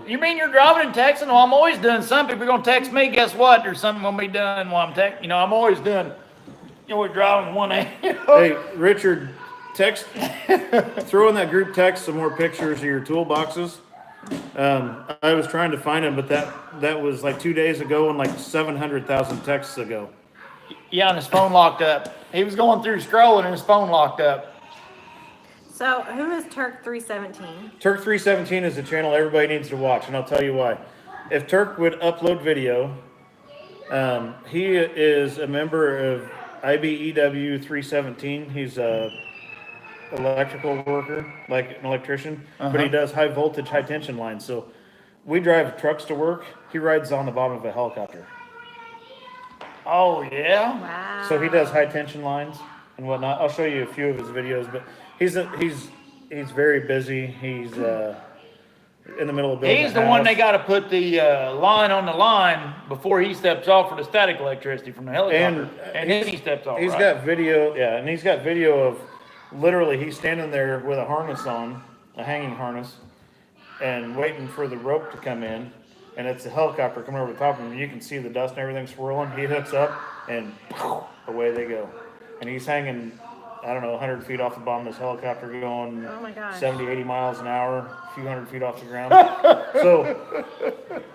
You mean you're driving and texting? Well, I'm always doing something. If you're gonna text me, guess what? There's something gonna be done while I'm texting. I'm always doing. We're driving one hand. Hey, Richard, throw in that group text some more pictures of your toolboxes. I was trying to find them, but that was like 2 days ago and like 700,000 texts ago. Yeah, and his phone locked up. He was going through scrolling and his phone locked up. So, who is Turk 317? Turk 317 is a channel everybody needs to watch, and I'll tell you why. If Turk would upload video, he is a member of IBEW 317. He's a electrical worker, like an electrician, but he does high voltage, high tension lines. So we drive trucks to work. He rides on the bottom of a helicopter. Oh yeah. Wow. So he does high tension lines and whatnot. I'll show you a few of his videos, but he's very busy. He's in the middle of building. He's the one they got to put the line on the line before he steps off for the static electricity from the helicopter, and then he steps off. He's got video, and he's got video of literally he's standing there with a harness on, a hanging harness, and waiting for the rope to come in, and it's a helicopter coming over the top of him. You can see the dust and everything swirling. He hooks up, and away they go. And he's hanging I don't know, 100 feet off the bottom of this helicopter going Oh my gosh. 70, 80 miles an hour, a few hundred feet off the ground. So,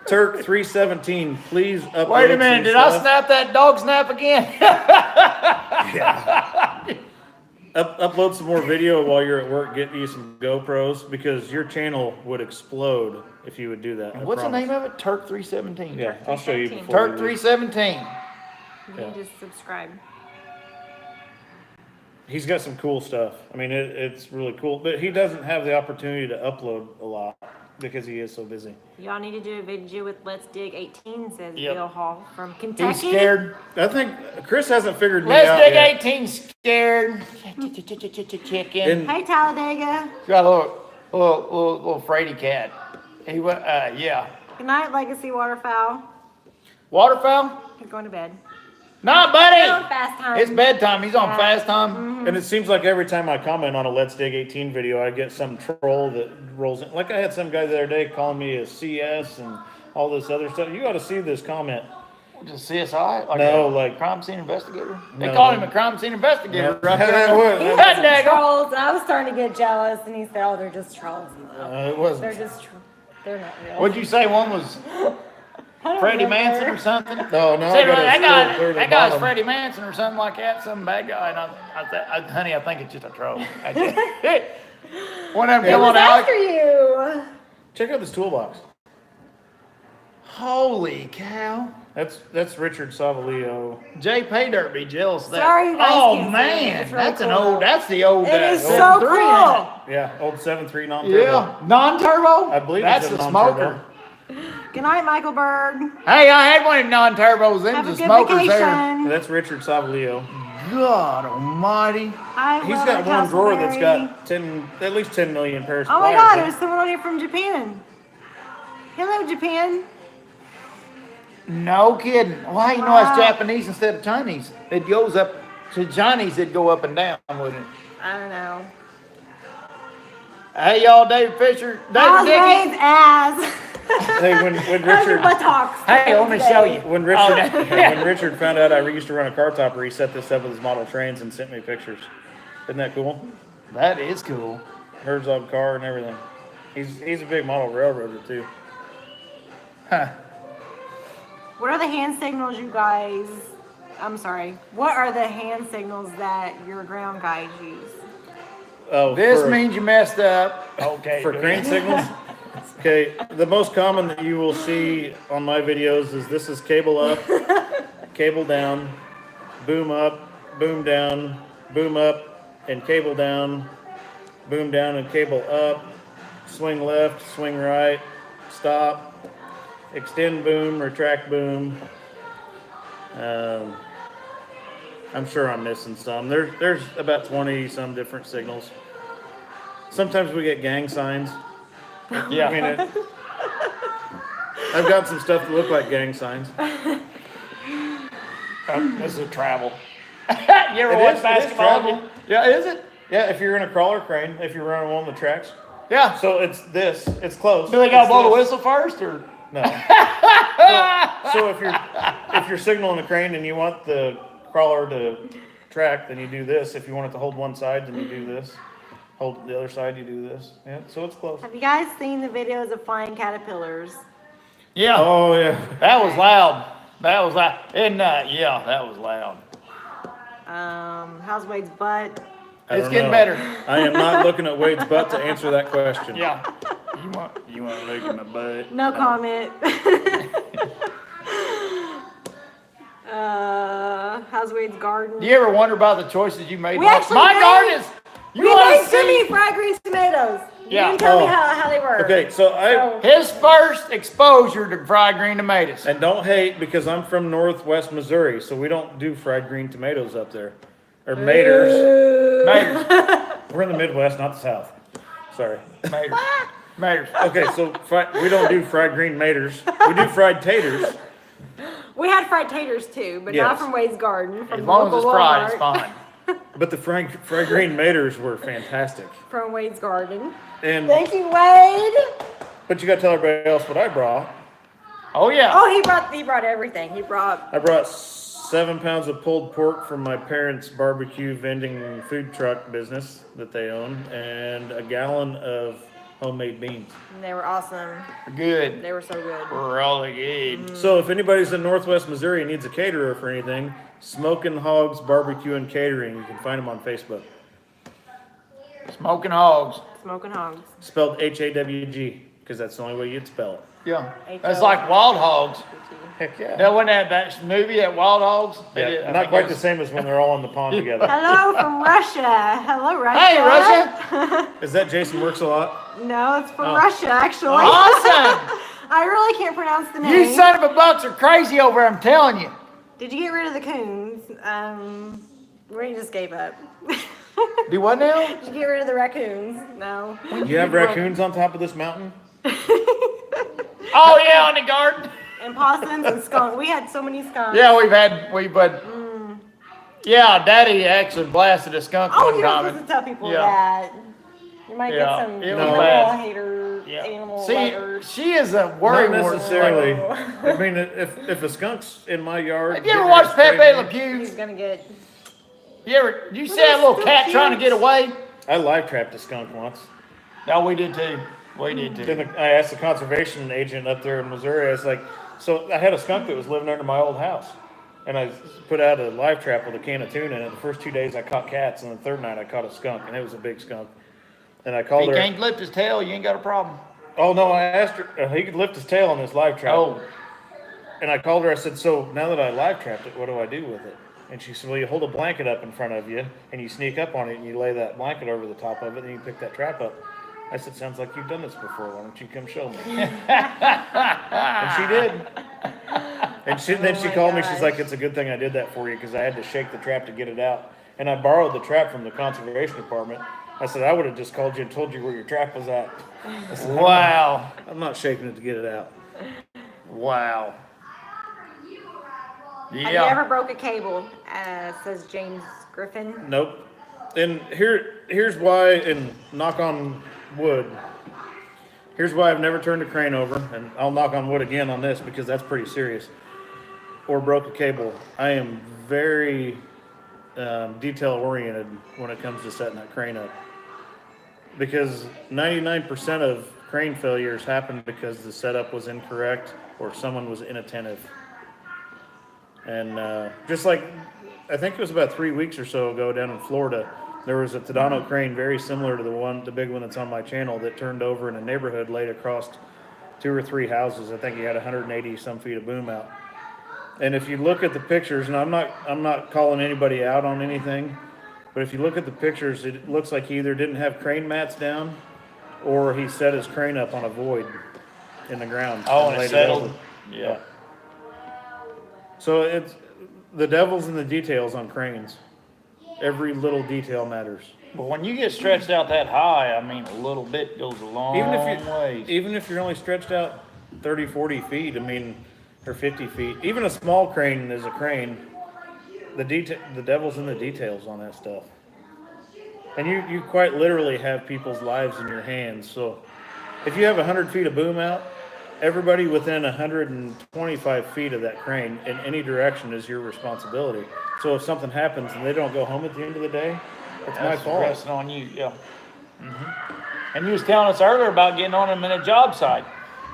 Turk 317, please upload. Wait a minute, did I snap that dog snap again? Upload some more video while you're at work getting you some GoPros, because your channel would explode if you would do that. What's the name of it? Turk 317. Yeah, I'll show you before. Turk we leave. 317. You can just subscribe. He's got some cool stuff. I mean, it's really cool, but he doesn't have the opportunity to upload a lot because he is so busy. Y'all need to do a video with Let's Dig 18, says Yep. Bill Hall from Kentucky. He's scared. I think Chris hasn't figured me Let's out dig yet. 18 scared. Chicken. And- Hey, Talladega. Got a little fraidy cat. He went, yeah. Good night, Legacy Waterfowl. Waterfowl? He's going to bed. Nah, They're on buddy. fast time. It's bedtime. He's on Yeah. fast time. And it seems like every time I comment on a Let's Dig 18 video, I get some troll that rolls in. Like I had some guy the other day calling me a CS and all this other stuff. You ought to see this comment. Just CSI? No, a like- crime scene investigator? They No. call him a crime scene investigator. Yeah. Right there. It That daggone- Trolls. I was starting to get jealous, and he said, "Oh, they're just trolls." They're wasn't. just. They're not real. What'd you say one was I don't Freddie remember. Manson or something? No, Say, that clear to that the guy's bottom. Freddie Manson or something like that, some bad guy. And honey, I think it's just a troll. One of them It come was on Alex. after you. Check out this toolbox. Holy cow. That's Richard Savalio. Jay Paydirt be jealous of that. Sorry, you guys oh can't see it. man, It's really that's an cool. old. That's the old. It is so 7.3, cool. ain't Yeah, old 7.3 it? non-turbo. Yeah, non-turbo. I believe that's it's the a non-turbo. smoker. Good night, Michael Bird. Hey, I had one of them non-turbos. Them Have a the good smokers there. vacation. That's Richard Savalio. God Almighty. I He's love got the one drawer that's Castleberry. got at least 10 million pairs of Oh my pliers God, in it. there's someone on here from Japan. Hello, Japan. No kidding. Why you know Wow. it's Japanese instead of Chinese? It goes up to Chinese. It'd go up and down, wouldn't it? I don't know. Hey, y'all, David Fisher, How's David Ray's Dickey. ass? Hey, when How's your Richard buttocks? Hey, let me show you. when Richard Oh, when Richard found out I used to run a car topper, he set this up with his model trains and sent me pictures. Isn't that cool? That is cool. Herzog car and everything. He's a big model railroader too. Huh. What are the hand signals you guys? I'm sorry. What are the hand signals that your ground guys use? Oh, This means you messed up. Okay. for crane signals. Okay, the most common that you will see on my videos is this is cable up, cable down, boom up, boom down, boom up, and cable down, boom down and cable up, swing left, swing right, stop, extend boom, retract boom. I'm sure I'm missing some. There's about 20 some different signals. Sometimes we get gang signs. Yeah. I mean, I've got some stuff that look like gang signs. This is a travel. You ever It watch is- it is basketball? travel. Yeah, is it? Yeah, if you're in a crawler crane, if you're running one of the tracks. Yeah. So it's this. It's close. Do they got to It's blow the this. whistle first, or? No. So if you're signaling a crane and you want the crawler to track, then you do this. If you want it to hold one side, then you do this. Hold the other side, you do this. Yeah. So it's close. Have you guys seen the videos of flying caterpillars? Yeah. Oh yeah. That was loud. That was loud. And yeah, that was loud. How's Wade's butt? I It's don't getting know. better. I am not looking at Wade's butt to answer that question. Yeah. You want to look at my butt? No comment. How's Wade's garden? Do you ever wonder about the choices you made? We actually My made- garden is. You We want made to Jimmy see fried green tomatoes. You Yeah. didn't tell me Oh. how they were. Okay, so his first exposure to fried green tomatoes? and don't hate because I'm from Northwest Missouri, so we don't do fried green tomatoes up there. Or maters. Maters. We're in the Midwest, not the South. Sorry. Maters. Maters. Okay, so we don't do fried green maters. We do fried taters. We had fried taters too, but not Yes. from Wade's garden. From As the long as local it's fried, it's Walmart. fine. But the fried green maters were fantastic. From Wade's garden. And Thank you, Wade. but you got to tell everybody else what I brought. Oh yeah. Oh, he brought everything. He brought I brought 7 pounds of pulled pork from my parents' barbecue vending food truck business that they own, and a gallon of homemade beans. They were awesome. Good. They were so good. Really good. So if anybody's in Northwest Missouri and needs a caterer for anything, Smoking Hogs Barbecue and Catering, you can find them on Facebook. Smoking hogs. Smoking hogs. Spelled H-A-W-G, because that's the only way you'd spell it. Yeah. That's like Wild Hogs. Heck yeah. That wasn't that movie, that Wild Hogs? Yeah, not quite the same as when they're all in the pond together. Hello from Russia. Hello, Russia. Hey, Russia. Is that Jason Works a Lot? No, it's from Russia, actually. Awesome. I really can't pronounce the name. You son of a bucks are crazy over there, I'm telling you. Did you get rid of the coons? We just gave up. Do what now? Did you get rid of the raccoons? No. You have raccoons on top of this mountain? Oh, yeah, on the garden. And possums and skunks. We had so many skunks. Yeah, yeah, Daddy actually blasted a skunk Oh, one you're not time. supposed to tell people Yeah. that. You might Yeah, get some it was animal bad. hater, Yeah. animal See, lovers. she is a worry Not wart. necessarily. I mean, if a skunk's in my yard... Have you ever getting watched ready to Pepe spray Le me- He's Pew? gonna get. You see that little cat trying to get away? I live trapped a skunk once. No, we did too. We did too. Then I asked the conservation agent up there in Missouri, I was like, so I had a skunk that was living under my old house. And I put out a live trap with a can of tuna in it. The first 2 days I caught cats, and the third night I caught a skunk, and it was a big skunk. And I If called he her. can't lift his tail, you ain't got a problem. Oh no, I asked her, he could lift his tail on this live trap. Oh, And I called her, I said, so now that I live trapped it, what do I do with it? And she said, well, you hold a blanket up in front of you, and you sneak up on it, and you lay that blanket over the top of it, and you pick that trap up. I said, sounds like you've done this before. Why don't you come show me? And she did. And then she called me. She's like, it's a good thing I did that for you because I had to shake the trap to get it out. And I borrowed the trap from the conservation department. I said, I would have just called you and told you where your trap was at. I said, wow. I'm not shaking it to get it out. Wow. Have you Yeah. ever broke a cable? Says James Griffin. Nope. And here's why, and knock on wood, here's why I've never turned a crane over, and I'll knock on wood again on this because that's pretty serious, or broke a cable. I am very detail oriented when it comes to setting that crane up, because 99% of crane failures happen because the setup was incorrect or someone was inattentive. And just like, I think it was about 3 weeks or so ago down in Florida, there was a Tadano crane very similar to the big one that's on my channel that turned over in a neighborhood laid across 2 or 3 houses. I think he had 180 some feet of boom out. And if you look at the pictures, and I'm not calling anybody out on anything, but if you look at the pictures, it looks like he either didn't have crane mats down or he set his crane up on a void in the ground. Oh, and laid it settled. over. Yeah. So it's the devil's in the details on cranes. Every little detail matters. But when you get stretched out that high, I mean, a little bit goes a long ways. Even if you're only stretched out 30, 40 feet, I mean, or 50 feet, even a small crane is a crane. The devil's in the details on that stuff. And you quite literally have people's lives in your hands. So if you have 100 feet of boom out, everybody within 125 feet of that crane in any direction is your responsibility. So if something happens and they don't go home at the end of the day, it's my That's fault. resting on you, yeah. And you was telling us earlier about getting on him in a job site.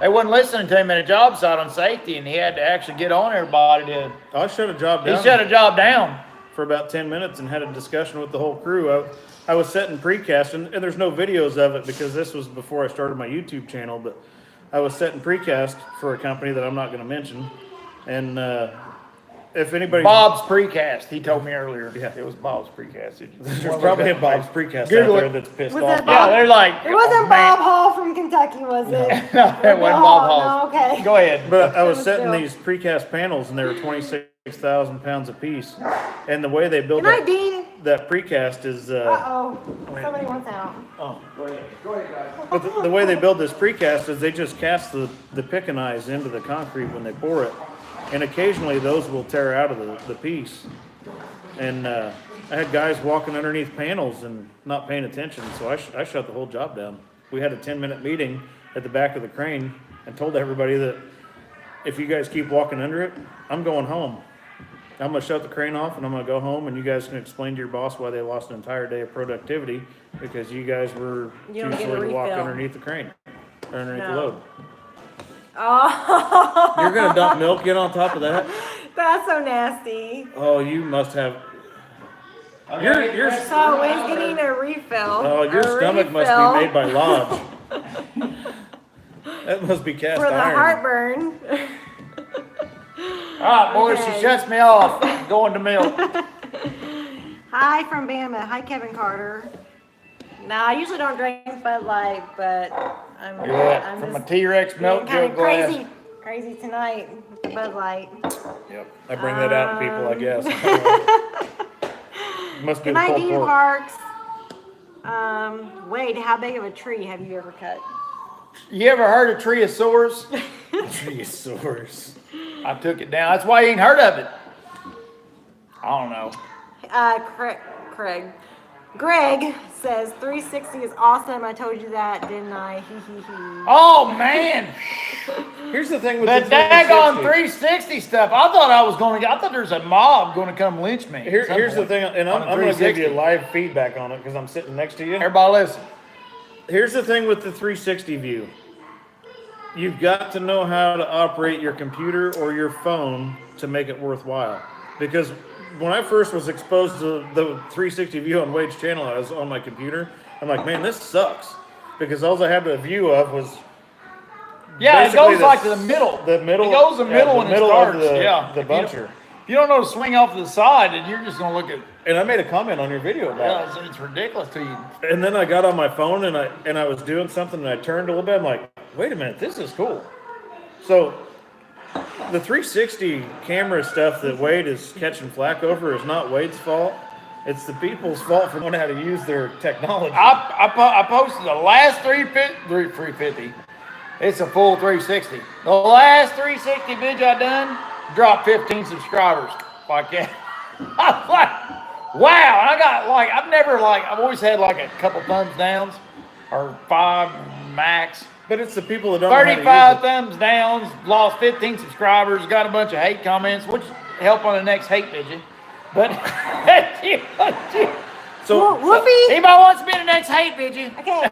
They wasn't listening to him in a job site on safety, and he had to actually get on everybody to. I shut a job He down shut a job down. for about 10 minutes and had a discussion with the whole crew. I was setting precast, and there's no videos of it because this was before I started my YouTube channel, but I was setting precast for a company that I'm not going to mention. And if anybody... Bob's Precast. He told me earlier. Yeah. It was Bob's Precast. There's probably a Bob's Precast Google out there it. that's pissed Was off. that Yeah, they're like. It wasn't oh, man. Bob Hall from Kentucky, was it? No, it wasn't Bob Hall. No, okay. Go ahead. But I was was setting Bill. these precast panels, and they were 26,000 pounds a piece. And the way they build Good night, Dean. that precast is... Uh-oh. Somebody wants out. Oh, go ahead. Go ahead, guys. But the way they build this precast is they just cast the pick and eyes into the concrete when they pour it. And occasionally those will tear out of the piece. And I had guys walking underneath panels and not paying attention, so I shut the whole job down. We had a 10-minute meeting at the back of the crane and told everybody that if you guys keep walking under it, I'm going home. I'm gonna shut the crane off and I'm gonna go home and you guys can explain to your boss why they lost an entire day of productivity because you guys were You too don't get a slow to walk refill. underneath the crane, or underneath the No. load. Oh, You're gonna dump milk in on top of that? that's so nasty. Oh, you must have. You're So Wayne's getting a refill. oh, your stomach must be made by Lodge. That must be cast for the iron. heartburn. All right, boys, Okay. she shuts me off. Going to milk. Hi from Bama. Hi, Kevin Carter. Now, I usually don't drink Bud Light, but I'm From a just T-Rex milk being jug glass. crazy tonight with the Bud Light. Yep. I bring that out to people, I guess. Must be Good the night, pulled Dean pork. Parks. Wade, how big of a tree have you ever cut? You ever heard of Triosaurus? Triosaurus. I took it down. That's why you ain't heard of it. I don't know. Greg says 360 is awesome. I told you that, didn't I? Oh, man. Here's the thing with The the daggone 360. 360 stuff. I thought there's a mob going to come lynch me. at some Here's the point thing, and on I'm a going to give 360. you live feedback on it because I'm sitting next to you. Everybody listen. Here's the thing with the 360 view. You've got to know how to operate your computer or your phone to make it worthwhile. Because when I first was exposed to the 360 view on Wade's channel, I was on my computer. I'm like, man, this sucks. Because all I had the view of was Yeah, it basically goes like to the middle. the middle. It goes the middle when it starts. of the, Yeah. the If you don't- buncher. If you don't know to swing off to the side, then you're just going to look at. And I made a comment on your video about Yeah, it's ridiculous to you. it. And then I got on my phone and I was doing something and I turned a little bit. I'm like, wait a minute, this is cool. So the 360 camera stuff that Wade is catching flack over is not Wade's fault. It's the people's fault for knowing how to use their technology. I posted the last 350. It's a full 360. The last 360 video I done dropped 15 subscribers like that. I was like, wow. And I got I've always had like a couple thumbs downs or 5 max. But it's the people that don't know how to 35 use it. thumbs downs, lost 15 subscribers, got a bunch of hate comments, which help on the next hate video. But So Wolfie. anybody wants to be in the next hate video? Okay,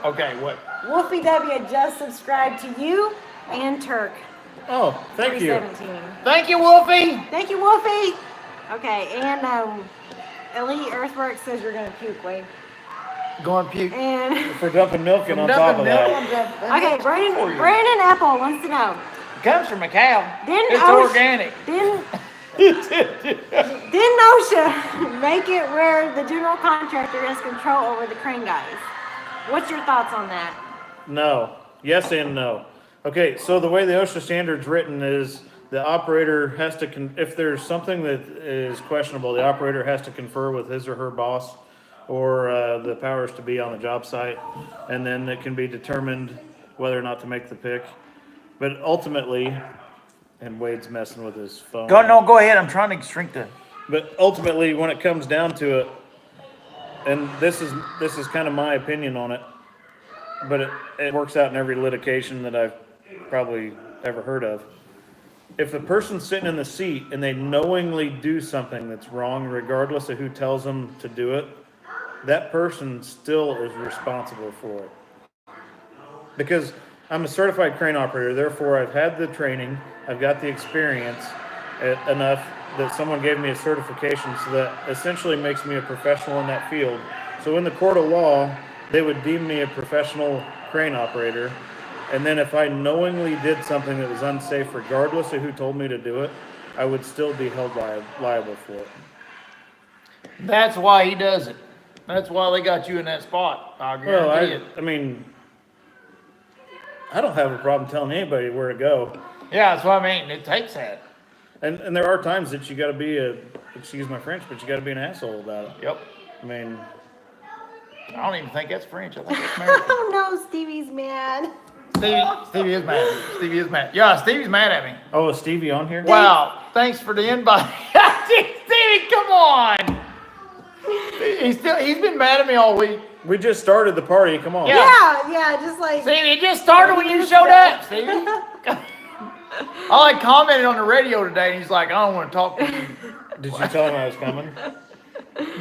Okay, what? Wolfie W just subscribed to you and Turk. oh, thank you. 317. Thank you, Wolfie. Thank you, Wolfie. Okay, and Elite Earthwork says you're gonna puke, Wade. Going puke. And For dumping milk in on top of that. okay, Brandon Apple wants to know. Comes from a cow. Didn't It's OSHA organic. Didn't OSHA make it where the general contractor has control over the crane guys? What's your thoughts on that? No. Yes and no. Okay, so the way the OSHA standard's written is the operator has to, if there's something that is questionable, the operator has to confer with his or her boss or the powers to be on the job site, and then it can be determined whether or not to make the pick. But ultimately, and Wade's messing with his phone. Go ahead. I'm trying to shrink the. But ultimately, when it comes down to it, and this is kind of my opinion on it, but it works out in every litigation that I've probably ever heard of. If the person's sitting in the seat and they knowingly do something that's wrong, regardless of who tells them to do it, that person still is responsible for it. Because I'm a certified crane operator, therefore I've had the training, I've got the experience enough that someone gave me a certification, so that essentially makes me a professional in that field. So in the court of law, they would deem me a professional crane operator. And then if I knowingly did something that was unsafe, regardless of who told me to do it, I would still be held liable for it. That's why he does it. That's why they got you in that spot. I guarantee it. I mean, I don't have a problem telling anybody where to go. Yeah, that's what I mean. It takes that. And there are times that you got to be excuse my French, but you got to be an asshole about it. Yep. I mean, I don't even think that's French. I think it's American. Oh no, Stevie's mad. Stevie is mad. Stevie is mad. Yeah, Stevie's mad at me. oh, is Stevie on here? Wow. Thanks for the invite. Stevie, come on. He's been mad at me all week. We just started the party. Come on. Yeah. Yeah, just like. Stevie, it just started when you showed up, Stevie. I commented on the radio today, and he's like, I don't want to talk to you. Did you tell him I was coming?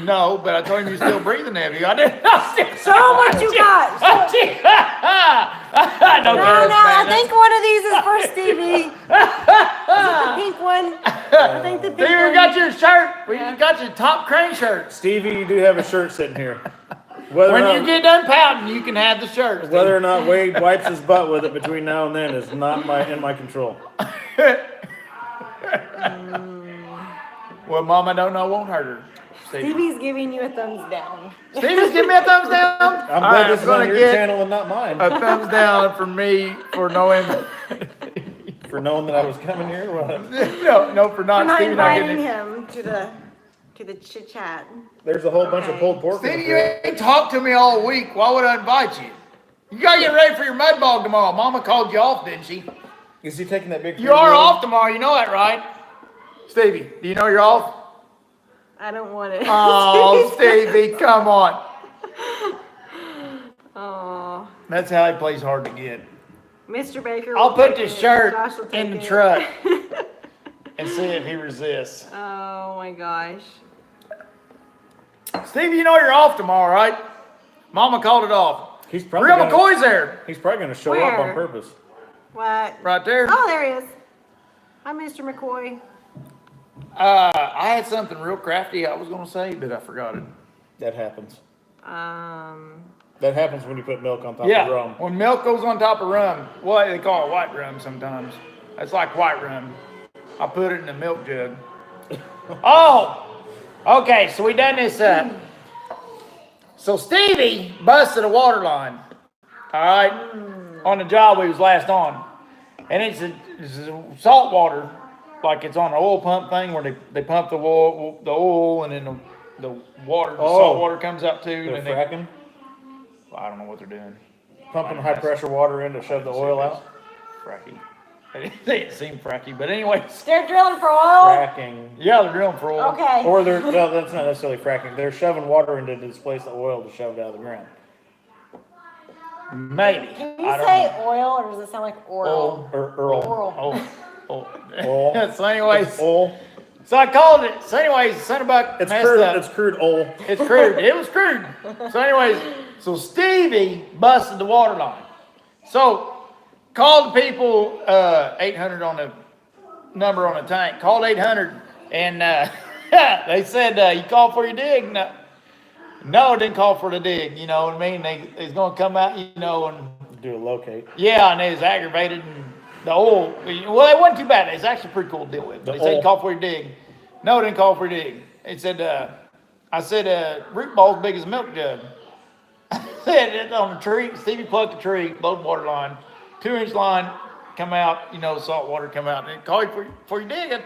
No, but I told him you're still breathing heavy. I didn't. Show them what you got. No, I think one of these is for Stevie. The pink one. I think the pink Stevie, one. we got your shirt. We got your top crane shirt. Stevie, you do have a shirt sitting here. When you get done pouting, you can have the shirt. Whether or not Wade wipes his butt with it between now and then is not in my control. Well, Mama don't know won't hurt her. Stevie's giving you a thumbs down. Stevie's giving me a thumbs down? I'm glad this is on your channel and not mine. A thumbs down for me for knowing. For knowing that I was coming here? What? No, for not. I'm not Stevie inviting him to the chit chat. There's a whole bunch of pulled pork. Stevie, you ain't talked to me all week. Why would I invite you? You gotta get ready for your mud bog tomorrow. Mama called you off, didn't she? Is he taking that big? You are off tomorrow. You know that, right? Stevie, do you know you're off? I don't want it. Oh, Stevie, come on. Oh. That's how he plays hard to get. Mr. Baker. I'll put this shirt Josh will in the take it. truck and see if he resists. Oh my gosh. Stevie, you know you're off tomorrow, right? Mama called it off. He's probably Real McCoy's there. He's probably going to show up on Where? purpose. What? Right there. Oh, there he is. Hi, Mr. McCoy. I had something real crafty I was going to say, but I forgot it. That happens. Um. That happens when you put milk on top Yeah, of rum. when milk goes on top of rum, what they call it white rum sometimes. It's like white rum. I put it in a milk jug. Oh, okay, so we done this. So Stevie busted a water line, all right, on the job we was last on. And it's a salt water, like it's on an oil pump thing where they pump the oil and then the water, the salt water comes up too. They're and fracking? I don't know what they're doing. Pumping high pressure water in to shove the oil out? Fracky. They didn't seem fracky, but anyway. They're drilling for oil? Fracking. Yeah, they're drilling for oil. Okay. Or well, that's not necessarily fracking. They're shoving water into to displace the oil to shove it out of the ground. Maybe. Can you say oil or does it sound like oral? Or Earl. Oral. Oil. So anyways. Oil. So I called it. So anyways, Centerbuck It's messed crude. up. It's crude oil. It's crude. It was crude. So anyways, so Stevie busted the water line. So called the people, 800 on the number on the tank. Called 800 and they said, you called for your dig? No, it didn't call for the dig. You know what I mean? It's going to come out, you know, and Do a locate. yeah, and they was aggravated and the oil, well, it wasn't too bad. It's actually pretty cool to deal with. They said, call for your dig. No, it didn't call for your dig. It said, I said, root ball's big as a milk jug. I said, it's on the tree. Stevie plucked the tree, blowed the water line, 2-inch line, come out, you know, salt water come out. And it called for your dig.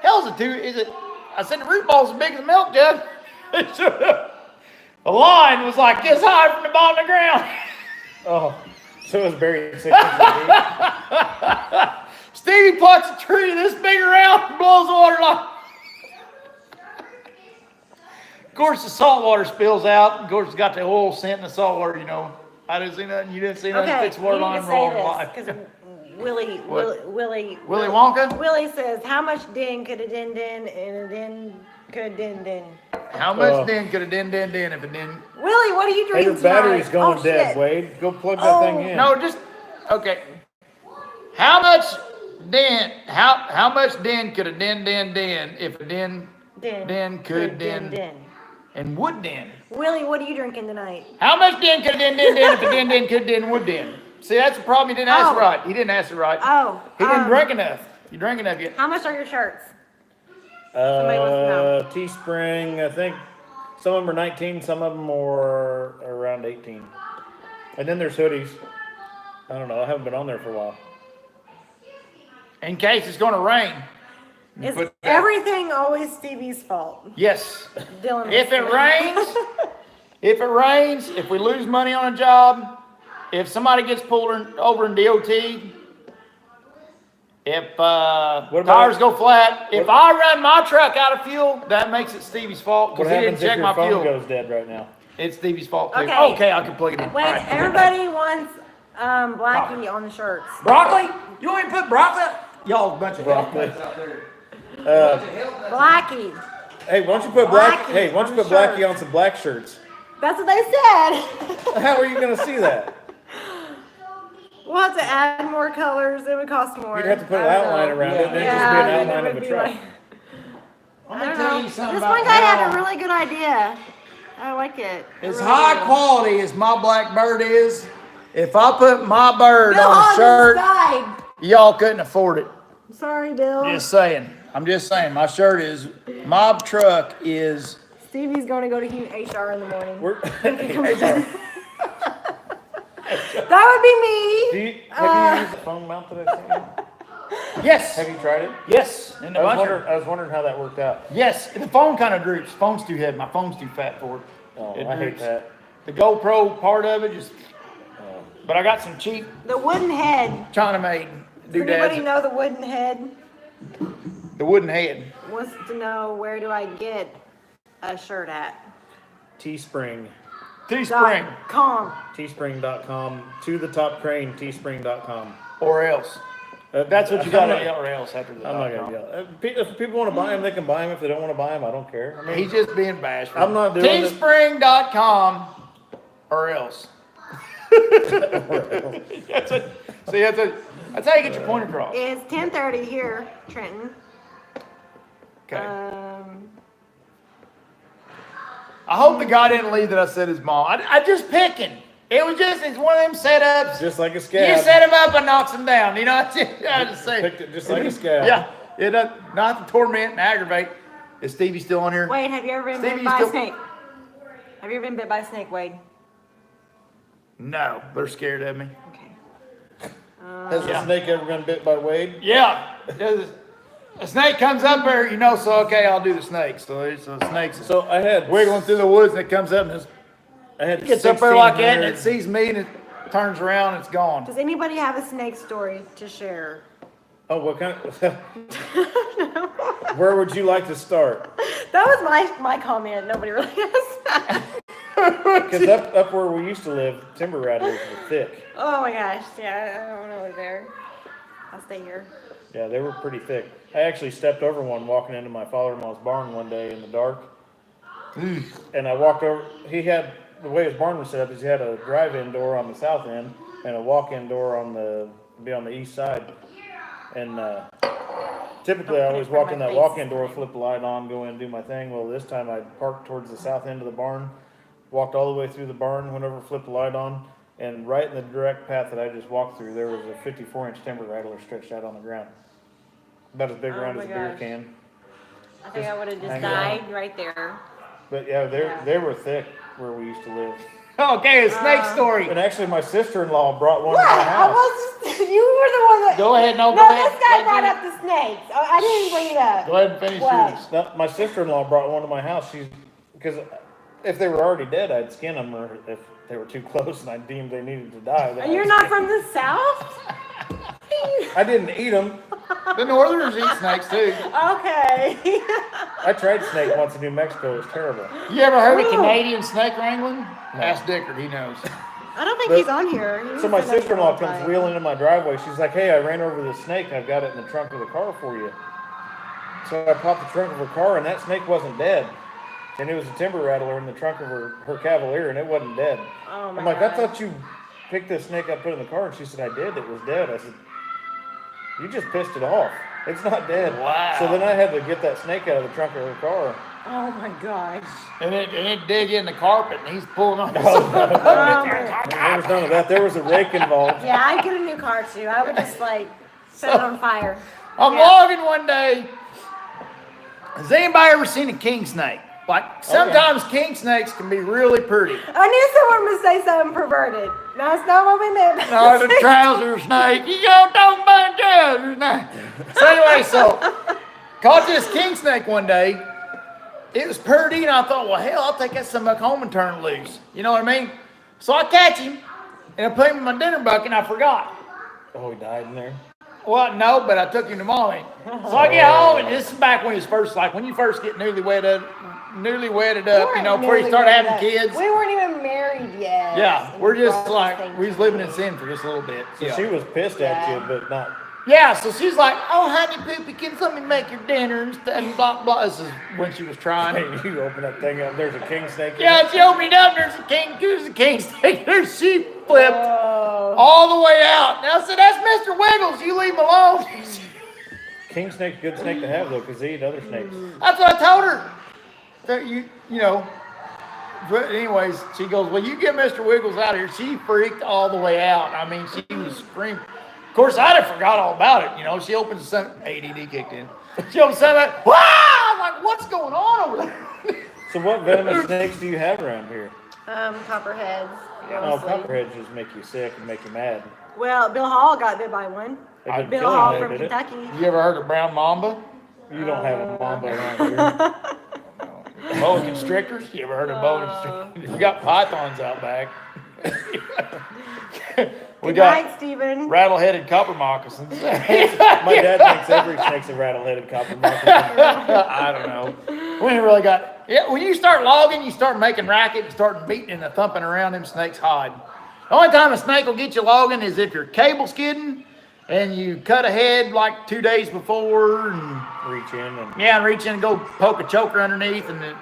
Hell's it 2? Is it? I said, the root ball's as big as a milk jug. The line was like this high from the bottom of the ground. Oh, so it was buried 6 inches deep. Stevie plucks a tree this big around and blows the water line. Of course, the salt water spills out. Of course, it's got the oil scent in the salt water, you know. I didn't see nothing. You didn't see nothing. Okay, Fix the water you line need wrong. to say this, because Willie Wonka? Willie says, how much din could a din din and a din could din din? How much din could a din if it didn't? Willie, what are you Hey, drinking your battery's tonight? going Oh, dead, shit. Wade. Go plug that thing in. No, just okay. How much din? How much din could a din if a din could din and would din? Willie, what are you drinking tonight? How much din could a din if a din could din would din? See, that's the problem. He didn't answer right. He didn't answer right. Oh. He didn't drink enough. You drank enough yet? How much are your shirts? Somebody wants to know. Teespring, I think some of them are 19, some of them are around 18. And then there's hoodies. I don't know. I haven't been on there for a while. In case it's going to rain. Is But- everything always Stevie's fault? Yes. Dylan. If it rains, if we lose money on a job, if somebody gets pulled over in DOT, if tires go flat, if I run my truck out of fuel, that makes it Stevie's fault What because he didn't happens if check your my phone fuel. goes dead right now? It's Stevie's fault too. Okay. Okay, I can plug it in. Wait, All right. everybody wants Blackie on the shirts. Broccoli? You want me to put broccoli? Y'all a bunch of Broccoli. helpless out there. Blackie. Hey, why don't you put Blackie why don't you on put the Blackie shirt. on some black shirts? That's what they said. How are you gonna see that? We'll have to add more colors. It would cost more. You'd have to put an I don't outline know. around it, and then Yeah, just be an then outline it of would a be truck. like- I'm I gonna don't tell know. you something This about one guy had a how really good idea. I like it. as Really high do. quality as my black bird is, if I put my bird Bill on a Hoggins shirt, died. y'all couldn't afford it. Sorry, Bill. Just saying. I'm just saying. My shirt is, my truck is, Stevie's going to go to HR in the morning. That would be me. Have you used the phone mount that I sent you? yes. Have you tried it? Yes. In the buncher. I was wondering how that worked out. Yes. The phone kind of droops. Phone's too heavy. My phone's too fat for it. Oh, It I hate droops. that. The GoPro part of it just, but I got some cheap The wooden head. China made Does anybody doodads. know the wooden head? The wooden head. Wants to know where do I get a shirt at? Teespring. Teespring. .com. Teespring.com. To the top crane. Teespring.com. Or else. That's what you got to yell or else after the I'm not gonna yell. If people want to buy them, they can buy them. If they don't want to buy them, I don't care. I mean, He's just being bashful. I'm not doing it. Teespring.com or else. that's a, see, that's how you get your point across. It's 10:30 here, Trenton. Okay. I hope the guy didn't leave that I said his mom. I just picking. It was just, it's one of them setups. just like a You scab. set him up and knocks him down. You know, I just say. Picked it just like a scab. Yeah. It does not to torment and aggravate. Is Stevie still on here? Wade, have you ever been Stevie, bit you by still- a snake? Have you ever been bit by a snake, Wade? No, they're scared of me. Okay. Has the snake ever been bit by Wade? Yeah. A snake comes up there, you know, so okay, I'll do the snake. So the snake's So I had wiggling through the woods and it comes up and it gets up there like that and it 1600 sees me and it turns around and it's gone. Does anybody have a snake story to share? Oh, what kind of? Where would you like to start? That was my comment. Nobody really has. Because up where we used to live, timber rattlers were thick. Oh my gosh. Yeah, I don't know over there. I'll stay here. Yeah, they were pretty thick. I actually stepped over one walking into my father-in-law's barn one day in the dark. And I walked over. He had, the way his barn was set up is he had a drive-in door on the south end and a walk-in door on the east side. And typically I always walk in that walk-in door, flip the light on, go in and do my thing. Well, this time I parked towards the south end of the barn, walked all the way through the barn, went over, flipped the light on, and right in the direct path that I just walked through, there was a 54-inch timber rattler stretched out on the ground. About as big Oh around my as a beer gosh. can. I think I would have just hang died right there. But yeah, they were thick where we used to live. Okay, a snake story. And actually my sister-in-law brought one to What? my I house. was just, you were the one that. Go ahead, no, go No, ahead. this guy Go brought ahead. up the snakes. Oh, I didn't bring it up. Go ahead and finish What? yours. No, my sister-in-law brought one to my house. Because if they were already dead, I'd skin them, or if they were too close and I deemed they needed to die. then You're I'd not skin from the south? I didn't eat them. The Northerners eat snakes too. Okay. I tried snake once in New Mexico. It was terrible. You ever heard of Ooh. Canadian snake wrangling? Ask Dickard, he knows. I don't think But- he's on here. He So my said that's sister-in-law not comes right. wheeling in my driveway. She's like, "Hey, I ran over the snake and I've got it in the trunk of the car for you." So I popped the trunk of her car and that snake wasn't dead. And it was a timber rattler in the trunk of her Cavalier and it wasn't dead. Oh my I'm like, I gosh. thought you picked this snake up, put it in the car. And she said, I did. It was dead. I said, you just pissed it off. It's not dead. Wow. So then I had to get that snake out of the trunk of her car. Oh my gosh. And it dig in the carpet and he's pulling on Oh my- There was none of that. There was a rake involved. Yeah, I'd get a new car too. I would just like set it on fire. I'm Yeah. logging one day. Has anybody ever seen a king snake? Like sometimes king snakes can be really pretty. I knew someone would say something perverted. That's not what we meant. No, the trouser snake. You gonna talk about trouser snake? So anyway, caught this king snake one day. It was pretty, and I thought, well, hell, I'll take that son back home and turn it loose. You know what I mean? So I catch him, and I put him in my dinner bucket, and I forgot. Oh, he died in there? Well, no, but I took him to mommy. So I get home, and this is back when he was first, like when you first get newly wedded up, you know, before you start having kids. We weren't even married yet. Yeah, And we're we just brought this like, thing we was to living me. in sin for just a little bit. So Yeah. she was pissed at Yeah. you, but not Yeah, so she's like, oh, honey, poopy, can somebody make your dinner and stuff, and blah, blah. This is when she was trying. You open that thing up, there's a king snake in Yeah, it. she opened it up, there's a king snake, there's she flipped all the way out. Now I said, that's Mr. Wiggles, you leave him alone. King snake's a good snake to have, though, because they eat other snakes. That's what I told her. That you know. But anyways, she goes, well, you get Mr. Wiggles out of here. She freaked all the way out. I mean, she was screaming. Of course, I'd have forgot all about it. You know, she opens something, ADD kicked in. She opens something, wow! I'm like, what's going on over there? So what venomous snakes do you have around here? Copperheads. Oh, mostly. copperheads just make you sick and make you mad. Well, Bill Hall got bit by one. They didn't Bill kill Hall him, from did it? Kentucky. You ever heard of brown mamba? You don't have a mamba around here. Boa constrictors? You ever heard of boa constrictors? We got pythons out back. We Good got night, Stephen. rattle-headed copper moccasins. My dad thinks every snake's a rattle-headed copper moccasin. I don't know. We ain't really got. Yeah, when you start logging, you start making racket, you start beating and thumping around them snakes' hide. The only time a snake will get you logging is if you're cable skidding and you cut ahead like 2 days before and Reach in and yeah, and reach in and go poke a choker underneath, and then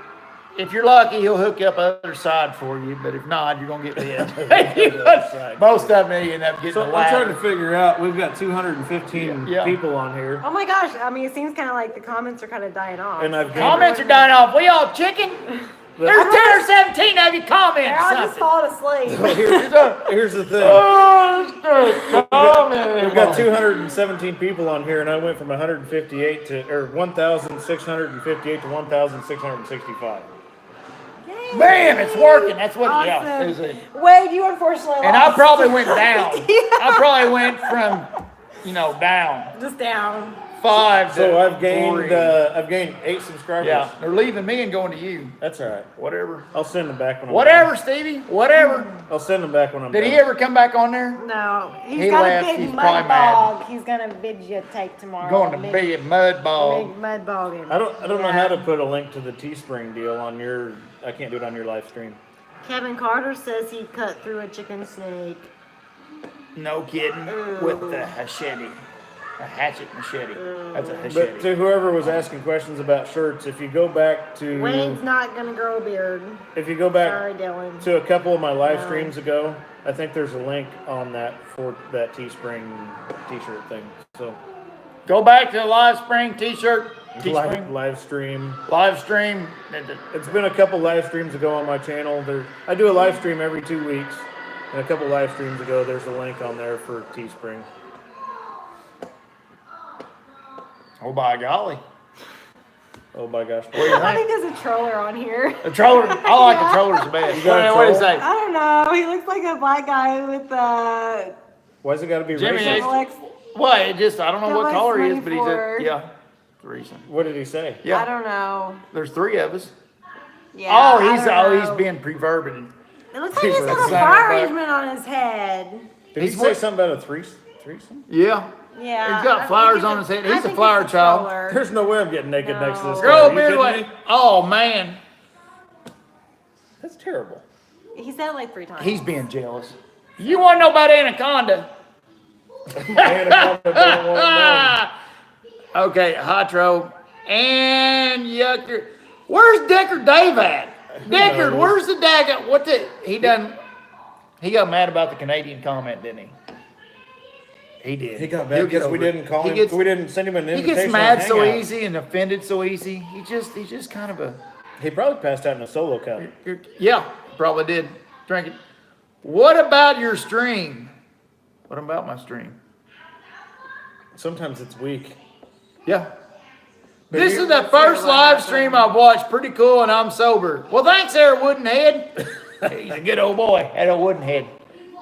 if you're lucky, he'll hook you up the other side for you. But if not, you're gonna get hit. Most of them end up getting so a I'm ladder. trying to figure out. We've got 215 Yeah. people on here, Oh my gosh, I mean, it seems kind of like the comments are kind of dying off. and I've Comments are dying off. We all chicken. There's 10 or 17 of you comments. They're all just falling asleep. Here's the thing. We've got 217 people on here, and I went from 158 to 1,658 to 1,665. Bam! It's working. That's what. Awesome. Yeah. It was a- Wade, you unfortunately and I lost. probably went down. Yeah. I probably went from, down Just down. 5. So to I've gained 3. I've gained 8 subscribers. Yeah, they're leaving me and going to you. That's all right. Whatever. I'll send them back when I'm Whatever, done. Stevie. Whatever. I'll send them back when I'm Did done. he ever come back on there? No, he's He got left. a big He's mud probably mad. bog. He's gonna videotape tomorrow. Going to Big- be a mud ball. Big mud bogging. I don't know how to put a link to the Teespring deal on your. I can't do it on your live stream. Kevin Carter says he cut through a chicken snake. No kidding. With the machete. A hatchet machete. That's a But machete. to whoever was asking questions about shirts, if you go back to Wade's not gonna grow a beard. if you go back Sorry, Dylan. to a couple of my live No. streams ago, I think there's a link on that for that Teespring t-shirt thing. So Go back to the live spring t-shirt. live stream. Live stream. It's been a couple live streams ago on my channel. I do a live stream every 2 weeks, and a couple live streams ago, there's a link on there for Teespring. Oh, by golly. Oh my gosh! What do you I think? think there's a troller on here. The troller. I like the trollers the best. got a What do you troll? say? I don't know. He looks like a black guy with Why's it got to be Jimmy, racist? Alex. What? It just, I don't know what That color he was is, but he's a, 24. yeah. It's recent. What did he say? Yeah. I don't know. There's 3 of us. Yeah. Oh, I he's don't know. being preverbed. It looks like he's got a Son of fire a- engine on his head. Did he He's say what- something about a threesome? Yeah. Yeah. He's got I flowers think on it's- his head. I He's a think flower it's child. troller. There's no way I'm getting naked next to this No. guy. Girl, Are you beard kidding way. me? Oh, man. That's terrible. He said it like 3 times. He's being jealous. You want to know about Anaconda? Anaconda don't want to Okay, Hotro. And Yucker. Where's Dickard Dave at? Dickard, knows? where's the dag? What the? He got mad about the Canadian comment, didn't he? He did. He got He'll mad get because we over it. didn't call He him. gets- We didn't send him an He invitation. gets mad on so Hangout. easy and offended so easy. He's just kind of a. He probably passed out in a solo cup. Yeah, probably did. Drink it. What about your stream? What about my stream? Sometimes it's weak. Yeah. But This you- is the first live stream I've watched. Pretty cool, and I'm sober. Well, thanks, there, Woodenhead. He's a good old boy. That old Woodenhead.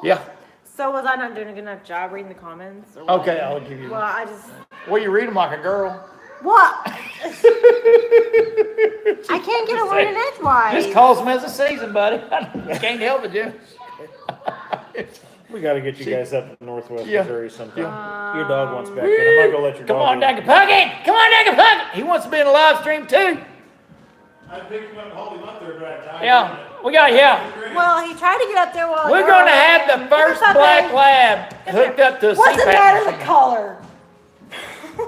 Yeah. So was I not doing a good enough job reading the comments? Or what? Okay, I'll give you. Well, I just. Well, you read them like a girl. What? I can't get a word in edgewise. Just calls them as a season, buddy. I can't help it, Jim. We got to get you guys up in Northwest Yeah. Missouri sometime. Your dog wants back in. I'm not gonna let your Come dog on, in. Dagger Puckett. Come on, Dagger Puckett. He wants to be in a live stream too. I picked him up and hold him up there, right? Yeah, we got, yeah. Well, he tried to get up there while We're going to have the first black lab hooked up to a What's the CPAP matter machine. with color?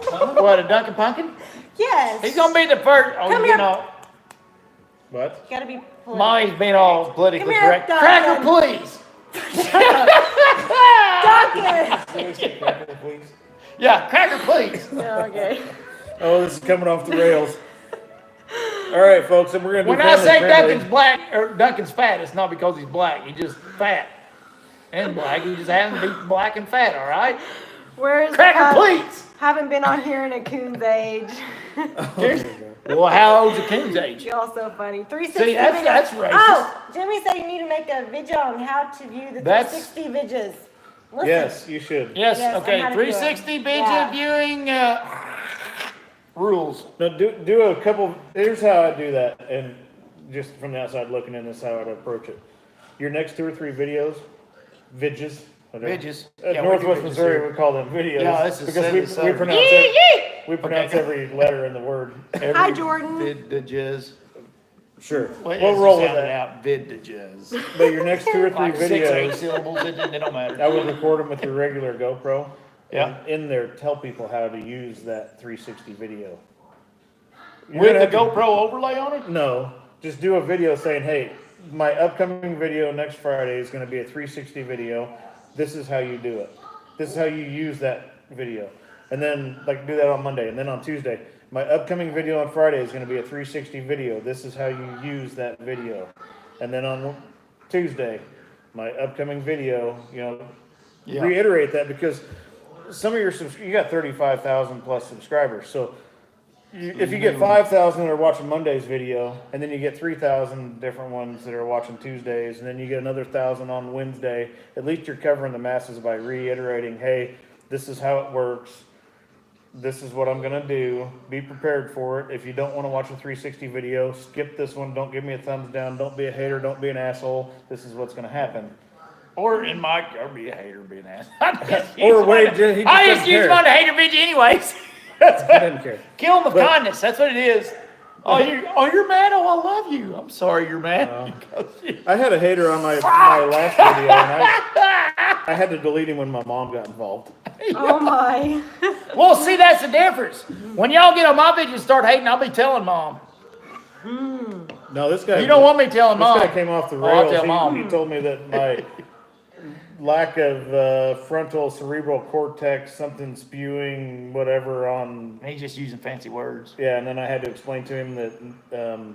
What, a Dunkin' Pumpkin? Yes. He's gonna be the first. Oh, Come you here. know, What? Gotta be political. Molly's been all politically Come here, correct. Duncan. Cracker, please. Duncan. Yeah, cracker, please. Okay. Oh, this is coming off the rails. All right, folks, and we're gonna do When I family say friendly. Duncan's black or Duncan's fat, it's not because he's black. He's just fat and black. He just happens to be black and fat. All right. Where's Cracker, please. Haven't been on here in a coon's age. Well, how old's a king's age? Y'all so funny. 360 See, that's videos. racist. Oh, Jimmy said you need to make a video on how to view the That's- 360 vidges. Listen. Yes, you should. Yes. Yes, Okay. I had to do it. 360 video Yeah. viewing rules. No, do a couple. Here's how I do that, and just from the outside looking in, this is how I'd approach it. Your next 2 or 3 videos, vidges. whatever. Vidges. At Yeah, we do Northwest vidges Missouri, here. we call them videos. Yeah, this is because said we, this we other- pronounce Yee, it. We pronounce every letter in the word. Hi, Jordan. Vidges. Sure, Well, we'll roll with sound it that. out. Vidges. But your next 2 or 3 Like 6 or 8 videos, syllables. They don't matter. I would record them with your regular GoPro. Yeah. And in there, tell people how to use that 360 video. You're With gonna the have to- GoPro overlay on it? No, just do a video saying, hey, my upcoming video next Friday is gonna be a 360 video. This is how you do it. This is how you use that video. And then, like, do that on Monday. And then on Tuesday, my upcoming video on Friday is gonna be a 360 video. This is how you use that video. And then on Tuesday, my upcoming video, Yeah. reiterate that because some of you got 35,000 plus subscribers. So if you get 5,000 that are watching Monday's video, and then you get 3,000 different ones that are watching Tuesdays, and then you get another 1,000 on Wednesday, at least you're covering the masses by reiterating, hey, this is how it works. This is what I'm gonna do. Be prepared for it. If you don't wanna watch a 360 video, skip this one. Don't give me a thumbs down. Don't be a hater. Don't be an asshole. This is what's gonna happen. Or be a hater, be an ass. Or wait, he just I doesn't just use care. him on the hater video anyways. He doesn't care. Kill him with But- kindness. That's what it is. You're mad. Oh, I love you. I'm sorry you're mad. I had a hater on my last video, and I had to delete him when my mom got involved. Oh my. Well, see, that's the difference. When y'all get on my video and start hating, I'll be telling mom. No, this guy. You don't want me telling This mom. guy came off the Oh, I'll rails. tell Mom. He told me that my lack of frontal cerebral cortex, something spewing, whatever on. He's just using fancy words. Yeah, and then I had to explain to him that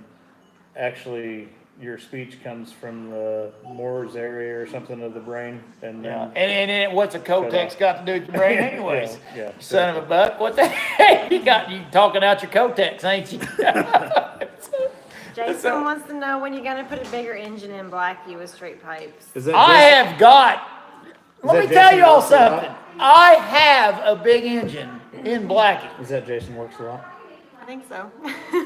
actually your speech comes from the Moore's area or something of the brain, and Yeah. then And what's a cotex got to do with your brain anyways? Yeah. Son of a buck. What the heck? You got you talking out your cotex, ain't you? Jason wants to know when you're gonna put a bigger engine in Blackie with straight pipes. is that I Jason? have got, let that me tell Jason you all works a lot? something. I have a big engine in Blackie. Is that Jason works a lot? I think so.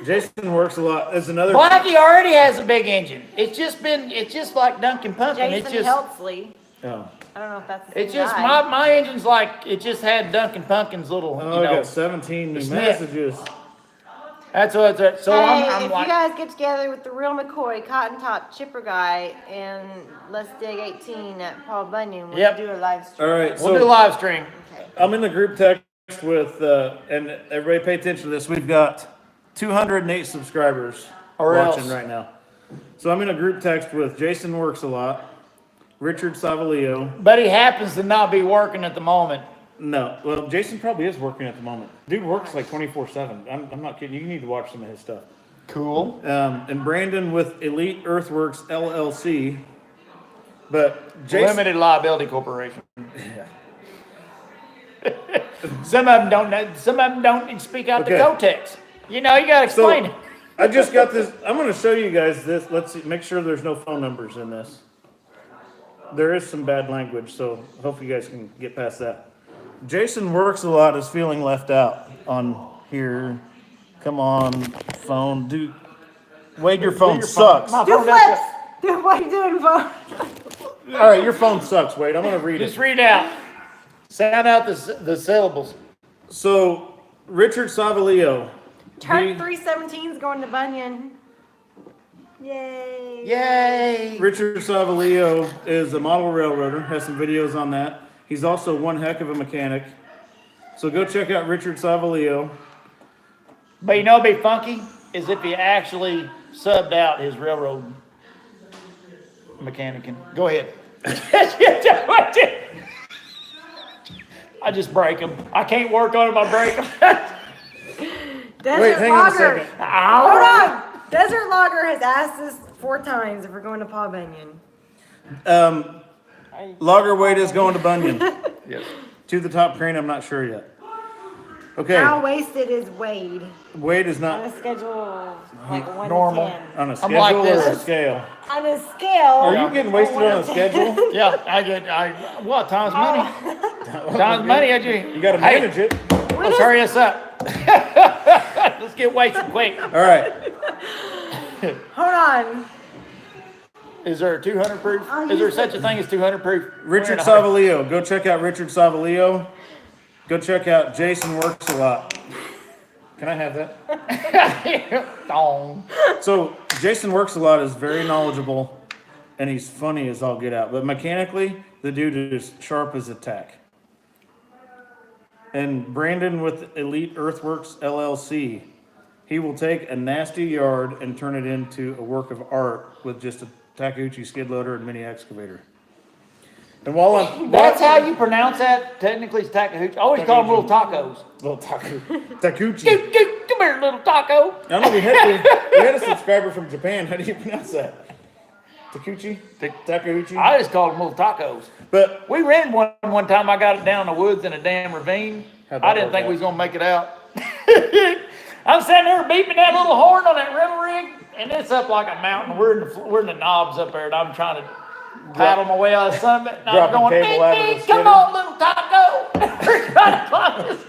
Jason works a lot. There's another. Blackie already has a big engine. It's just like Dunkin' Pumpkin. Jason It's just, Heltsley. Oh, I don't know if that's the it's same just, guy. my engine's like, it just had Dunkin' Pumpkin's little, oh, I got 17 new snip. messages. that's what it's, so Hey, I'm if like, you guys get together with the real McCoy, Cotton Top Chipper guy, and Let's Dig 18 at Paul Bunyan, we'll Yep. do a live stream. All right, we'll do a so live stream. Okay. I'm in the group text with, and everybody pay attention to this. We've got 208 subscribers Or watching else. right now. So I'm in a group text with Jason Works a Lot, Richard Savalio. But he happens to not be working at the moment. No, well, Jason probably is working at the moment. Dude works like 24/7. I'm not kidding. You need to watch some of his stuff. Cool. And Brandon with Elite Earthworks LLC. But Jason, Limited Liability Corporation. Some of them don't speak out Okay. the Cotex. You know, you gotta explain it. I just got this. I'm going to show you guys this. Let's see, make sure there's no phone numbers in this. There is some bad language, so hope you guys can get past that. Jason Works a Lot is feeling left out on here. Come on, phone. Dude, Wade, your phone sucks. My Do phone flips! does Do what are you doing, Bo? All right, your phone sucks, Wade. I'm going to read that. Just it. read out. Sound out the syllables. So, Richard Savalio. Turk 317's going to Bunyan. Yay. Yay! Richard Savalio is a model railroader, has some videos on that. He's also one heck of a mechanic. So go check out Richard Savalio. But you know what'd be funky? Is if he actually subbed out his railroad mechanicing. Go ahead. I just break them. I can't work on them, I break them. Desert Wait, hang on a Logger. second. Hold on. Desert Logger has asked us 4 times if we're going to Paul Bunyan. Logger Wade is going to Bunyan. Yes. To the top crane, I'm not sure yet. Okay. How wasted is Wade Wade is on not a schedule like 1 Normal. to 10? on a I'm schedule like or this. a scale. On a scale. Are you getting wasted on a schedule? Yeah, what, time's money? Time's money, You got to manage it. Let's hurry us up. Let's get wasted quick. All right. Hold on. Is there a 200 proof? Is there such a thing as 200 proof? Richard Savalio. Go check out Richard Savalio. Go check out Jason Works a Lot. Can I have that? Dong. So Jason Works a Lot is very knowledgeable, and he's funny as all get out. But mechanically, the dude is sharp as a tack. And Brandon with Elite Earthworks LLC, he will take a nasty yard and turn it into a work of art with just a Takeuchi skid loader and mini excavator. And while I'm That's how you pronounce that? Technically, it's Takeuchi. I always call them little tacos. little Takeuchi. Come here, little taco. I don't know, we had a subscriber from Japan. How do you pronounce that? Takeuchi? Takeuchi? I just call them little tacos. But We ran one time. I got it down in the woods in a damn ravine. How'd that I didn't work think out? we was gonna make it out. I'm sitting there beeping that little horn on that rental rig, and it's up like a mountain. We're in the knobs up there, and I'm trying to paddle my way out of the sun. And I'm Dropping going, cable out of the "Beep, beep, skidder." come on, little taco. We're trying to climb this.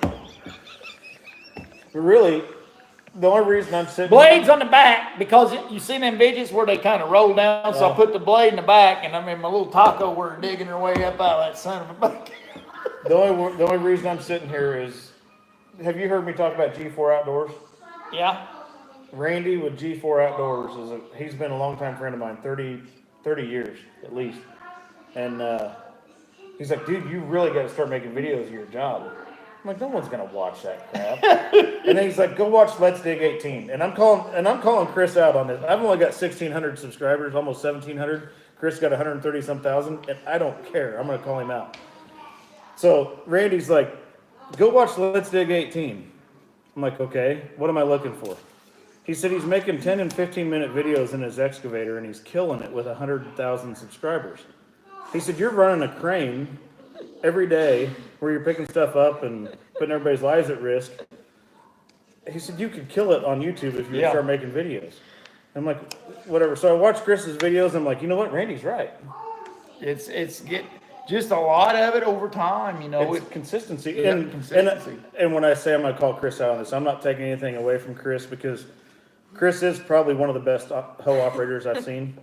really, the only reason I'm sitting Blades on the back, because you see them bitches where they kind of roll down, so I Yeah. put the blade in the back, and I mean, my little taco were digging her way up out of that son of a bucket. the only reason I'm sitting here is, have you heard me talk about G4 Outdoors? Yeah. Randy with G4 Outdoors he's been a longtime friend of mine, 30 years at least. And he's like, dude, you really got to start making videos of your job. I'm like, no one's gonna watch that crap. And then he's like, go watch Let's Dig 18. And I'm calling Chris out on this. I've only got 1,600 subscribers, almost 1,700. Chris got 130 some thousand, and I don't care. I'm gonna call him out. So Randy's like, go watch Let's Dig 18. I'm like, okay, what am I looking for? He said he's making 10 and 15-minute videos in his excavator, and he's killing it with 100,000 subscribers. He said, you're running a crane every day where you're picking stuff up and putting everybody's lives at risk. He said, you could kill it on YouTube if you Yeah. start making videos. I'm like, whatever. So I watched Chris's videos. I'm like, you know what? Randy's right. It's get just a lot of it over time, you know. It's consistency. Yeah, And, consistency. And when I say I'm going to call Chris out on this, I'm not taking anything away from Chris, because Chris is probably one of the best hoe operators I've seen.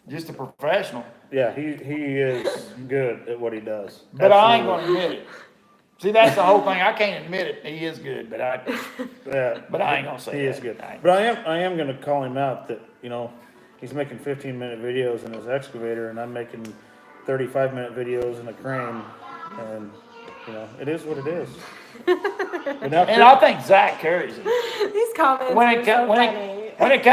Just a professional. Yeah, he is good at what he does. But I ain't Absolutely. gonna admit it. See, that's the whole thing. I can't admit it. He is good, but I ain't gonna say He that. is good. But I am going to call him out that, you know, he's making 15-minute videos in his excavator, and I'm making 35-minute videos in a crane, and you know, it is what it is. But now And I think Zach carries it. These comments When are it, so co- when it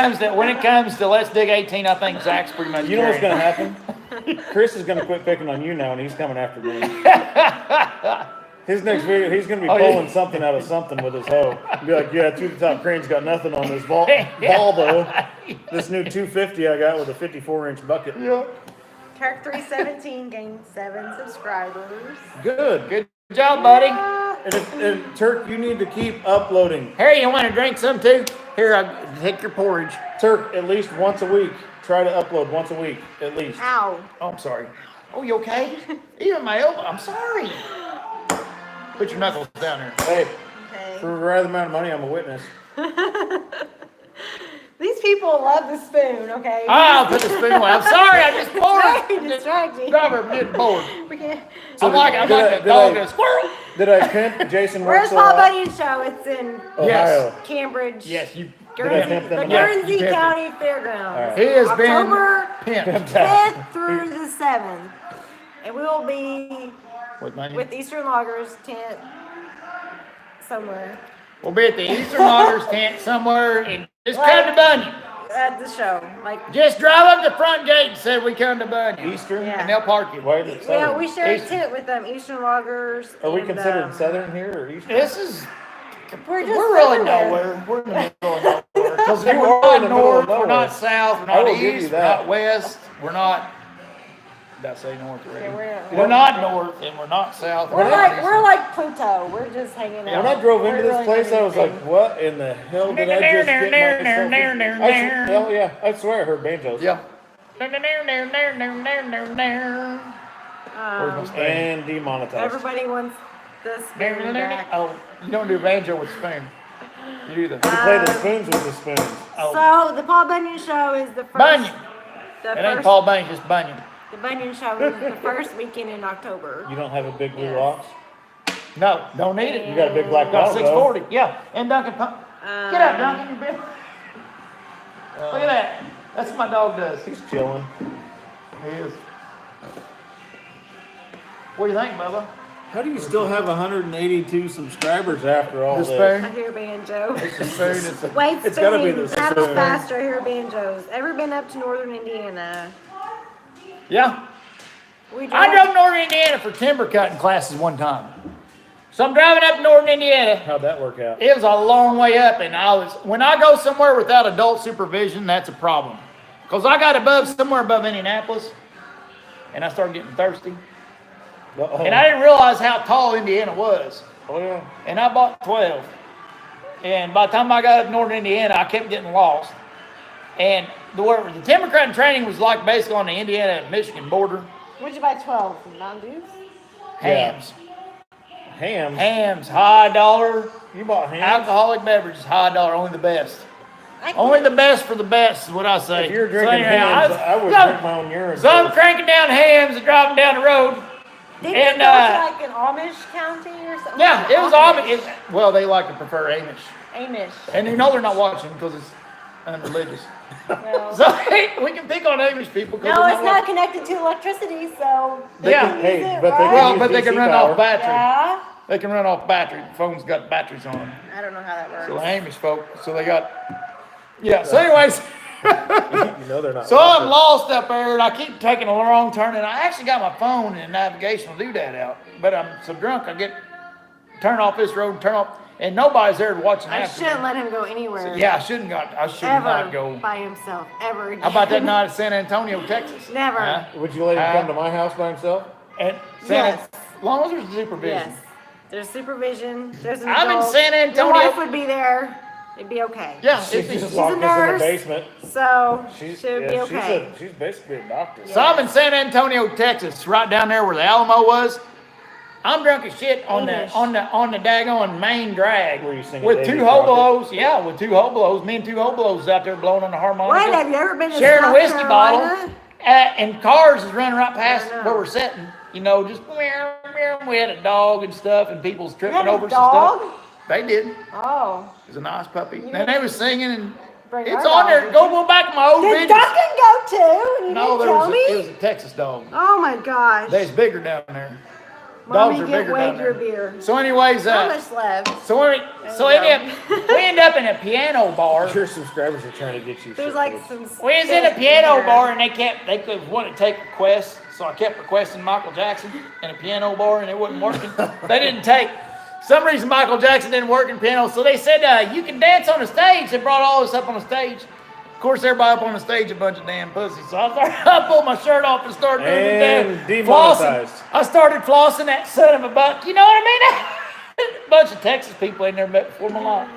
comes to Let's Dig 18, I think Zach's pretty much. you know what's carrying going to it. happen? Chris is going to quit picking on you now, and he's coming after me. His next video, he's going to be pulling something out of something with his hoe. Be like, yeah, To the Top Crane's got nothing on this ball though. This new 250 I got with a 54-inch bucket. Yeah. Turk 317 gained 7 subscribers. Good. Good job, buddy. And Turk, you need to keep uploading. Harry, you want to drink some too? Here, I'll take your porridge. Turk, at least once a week. Try to upload once a week, at least. Ow. Oh, I'm sorry. Oh, you okay? Even my elbow. I'm sorry. Put your knuckles down there. Hey, Okay. for a rather amount of money, I'm a witness. These people love the spoon, okay? I'll put the spoon away. I'm sorry. I just poured Very it. distracting. Driver getting bored. We can't. I'm like a dog and a squirrel. Did I pimp Jason Where's Works a Paul Lot? Bunyan show? It's in Ohio. Cambridge. Yes, you. Guernsey, pimp them the out? Guernsey You pimped County Fairgrounds. All right. He has October been pimped. 5th through the 7th. And we will be With money. with Eastern Loggers tent somewhere We'll be at the Eastern Loggers tent somewhere, and just come to Bunyan. at the show. Like, Just drive up the front gate and say we come to Bunyan. Eastern? Yeah. And they'll park you. Why is it yeah, southern? we share a Eastern. tent with them, Eastern Loggers. Are we and, considered southern here or eastern? This is, We're just we're really everywhere. nowhere. We're in the middle of nowhere. Because You we're are in not the middle of north, we're nowhere. not south, we're I not will give you east, we're that. not west, we're not, did I say north already? Yeah, We're not north and we're not south. We're not like, we're like Pluto. We're just hanging out. When I drove We're into this really place, not I was like, anything. what in the hell did I just get myself in? Hell yeah, I swear I heard banjos. Yeah. And demonetized. Everybody wants the spoon back. Oh, you don't do banjo with spoon. You do the You play the spoons with the spoons. oh, So the Paul Bunyan show is the first. Bunyan. The It ain't first. Paul Bunyan, just Bunyan. The Bunyan show is the first weekend in October. You don't have a big blue Yes. ox? No, don't need it. You got a big black Got dog, though. 640. Yeah, and Duncan Pump. Get up, Duncan. You been. Look at that. That's what my dog does. He's chilling. He is. What do you think, Bubba? How do you still have 182 subscribers after all The this? I spoon? hear banjo. The spoon is a, Wait, It's gotta be the Paddle spoon. faster, hear banjos. Ever been up to northern Indiana? yeah. We I drove. drove to Northern Indiana for timber cutting classes one time. So I'm driving up to Northern Indiana. How'd that work out? It was a long way up, and when I go somewhere without adult supervision, that's a problem. Because I got somewhere above Indianapolis, and I started getting thirsty. Uh-oh. And I didn't realize how tall Indiana was. Oh yeah. And I bought 12. And by the time I got up to Northern Indiana, I kept getting lost. And the timber cutting training was like basically on the Indiana and Michigan border. What'd you buy 12? Mountain Dews? Hams. Hams? Hams, high dollar. You bought hams? Alcoholic beverages, high dollar, only the best. I Only the best for the best is what I say. If you're drinking So anyhow, hams, I would drink my own urine. So I'm first. cranking down hams and driving down the road. Didn't And, you go to like an Amish county or something? Yeah, it was Amish. Well, they like to prefer Amish. Amish. And you know they're not watching because it's unreligious. No. So we can pick on Amish people. No, it's not connected to electricity, so. They Yeah. can, hey, Use it, but they right? can Well, use but they can DC run power. off battery. Yeah. They can run off battery. The phone's got batteries on them. I don't know how that So works. the Amish folk, so they got, yeah. So anyways, You know they're not. so watching. I'm lost up there, and I keep taking a wrong turn, and I actually got my phone and navigational doodad out, but I'm so drunk I turn off this road, turn off, and nobody's there watching I after shouldn't me. let him go anywhere. Yeah, I should Ever not go. by himself, ever again. How about that night at San Antonio, Texas? Never. Huh? Would you let him come to my house by himself? And Yes. as long as there's supervision. Yes. There's supervision. There's an I'm in adult. San Antonio. Your wife would be there. It'd be okay. Yeah, She's it's- just a locked us in the nurse. basement. So She's, should yeah, be okay. she's basically a doctor. So I'm in San Antonio, Texas, right down there where the Alamo was. I'm drunk as shit on the daggone main drag Were you singing with Davy two hobolos. Yeah, with two hobolos. Me and two hobolos out there blowing on the harmonica. Wait, have you ever been to sharing South a whiskey bottle, Carolina? and cars is running right past I know. where we're sitting. You know, just meow, meow. We had a dog and stuff, and people's You tripping had a over dog? some stuff. They did. It Oh. was a nice puppy. You And they was singing, and Bring it's our on there. dog. Go back to my old Did videos. Duncan go too? And you No, didn't there tell was me? it was a Texas dog. Oh my gosh. They's bigger down there. Mommy, Dogs are get bigger way down your there. beer. So anyways, How much left? so we you end up in a piano bar. Your subscribers are trying to get you. There's shit like fixed. some. We was in a steak piano there. bar and they could want to take requests, so I kept requesting Michael Jackson in a piano bar and it wasn't working. They didn't take. Some reason Michael Jackson didn't work in piano, so they said you can dance on the stage. They brought all this up on the stage. Of course, everybody up on the stage a bunch of damn pussies. So I pulled my shirt off and started doing the And damn demonetized. flossing. I started flossing that son of a buck. You know what I mean? A bunch of Texas people ain't never met before in my life.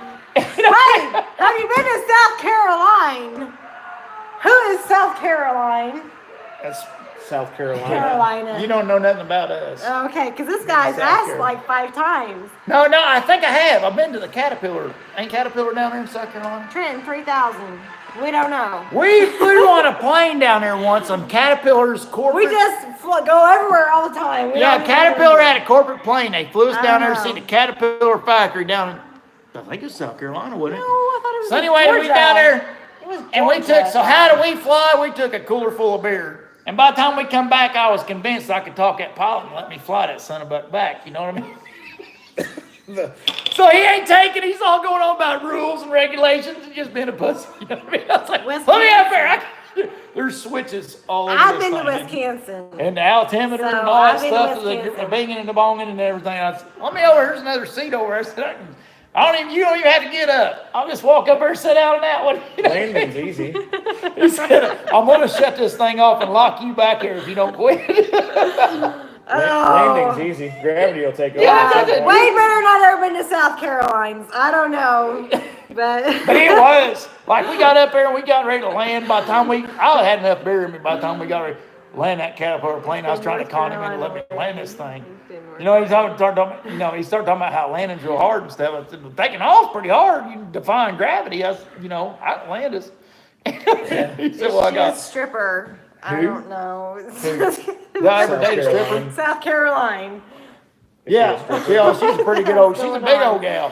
You know? Hey, have you been to South Carolina? Who is South Carolina? That's, South Carolina. Carolina. you don't know nothing about us. Okay, because this guy's South asked Carolina. like 5 times. No, I think I have. I've been to the Caterpillar. Ain't Caterpillar down there in South Carolina? Trenton, 3,000. We don't know. We flew on a plane down there once on Caterpillar's corporate. We just go everywhere all the time. We Yeah, don't Caterpillar even- had a corporate plane. They flew us I down there to know. see the Caterpillar factory down in, I think it's South Carolina, No, wasn't it? I thought it was So in anyway, we Georgia. down there, It was and we Georgia. took, so how do we fly? We took a cooler full of beer. And by the time we come back, I was convinced I could talk that pilot and let me fly that son of a buck back. You know what I mean? So he ain't taking. He's all going on about rules and regulations and just being a pussy. You know what I mean? I was like, let me up there. There's switches all over I've this been to thing. Wisconsin. And the altimeter and all that stuff, the binging and the bonging and everything. I said, let me over. Here's another seat over. I said, you don't even have to get up. I'll just walk up there and sit down on that one. Landing's easy. He said, I'm going to shut this thing off and lock you back here if you don't quit. Landing's easy. Gravity will take over. Yeah, way better not ever been to South Carolina. I don't know. But it was. Like, we got up there and we got ready to land. By the time I had enough beer in me by the time we got ready to land that Caterpillar plane. I was trying to con him into let me land this thing. You know, he started talking about how landing's real hard and stuff. I said, well, taking off's pretty hard. You define gravity. I can land us. He said, well, I got a stripper. I don't know. Did I ever date a stripper? South Carolina. Yeah, she's a pretty good old. She's a big old gal.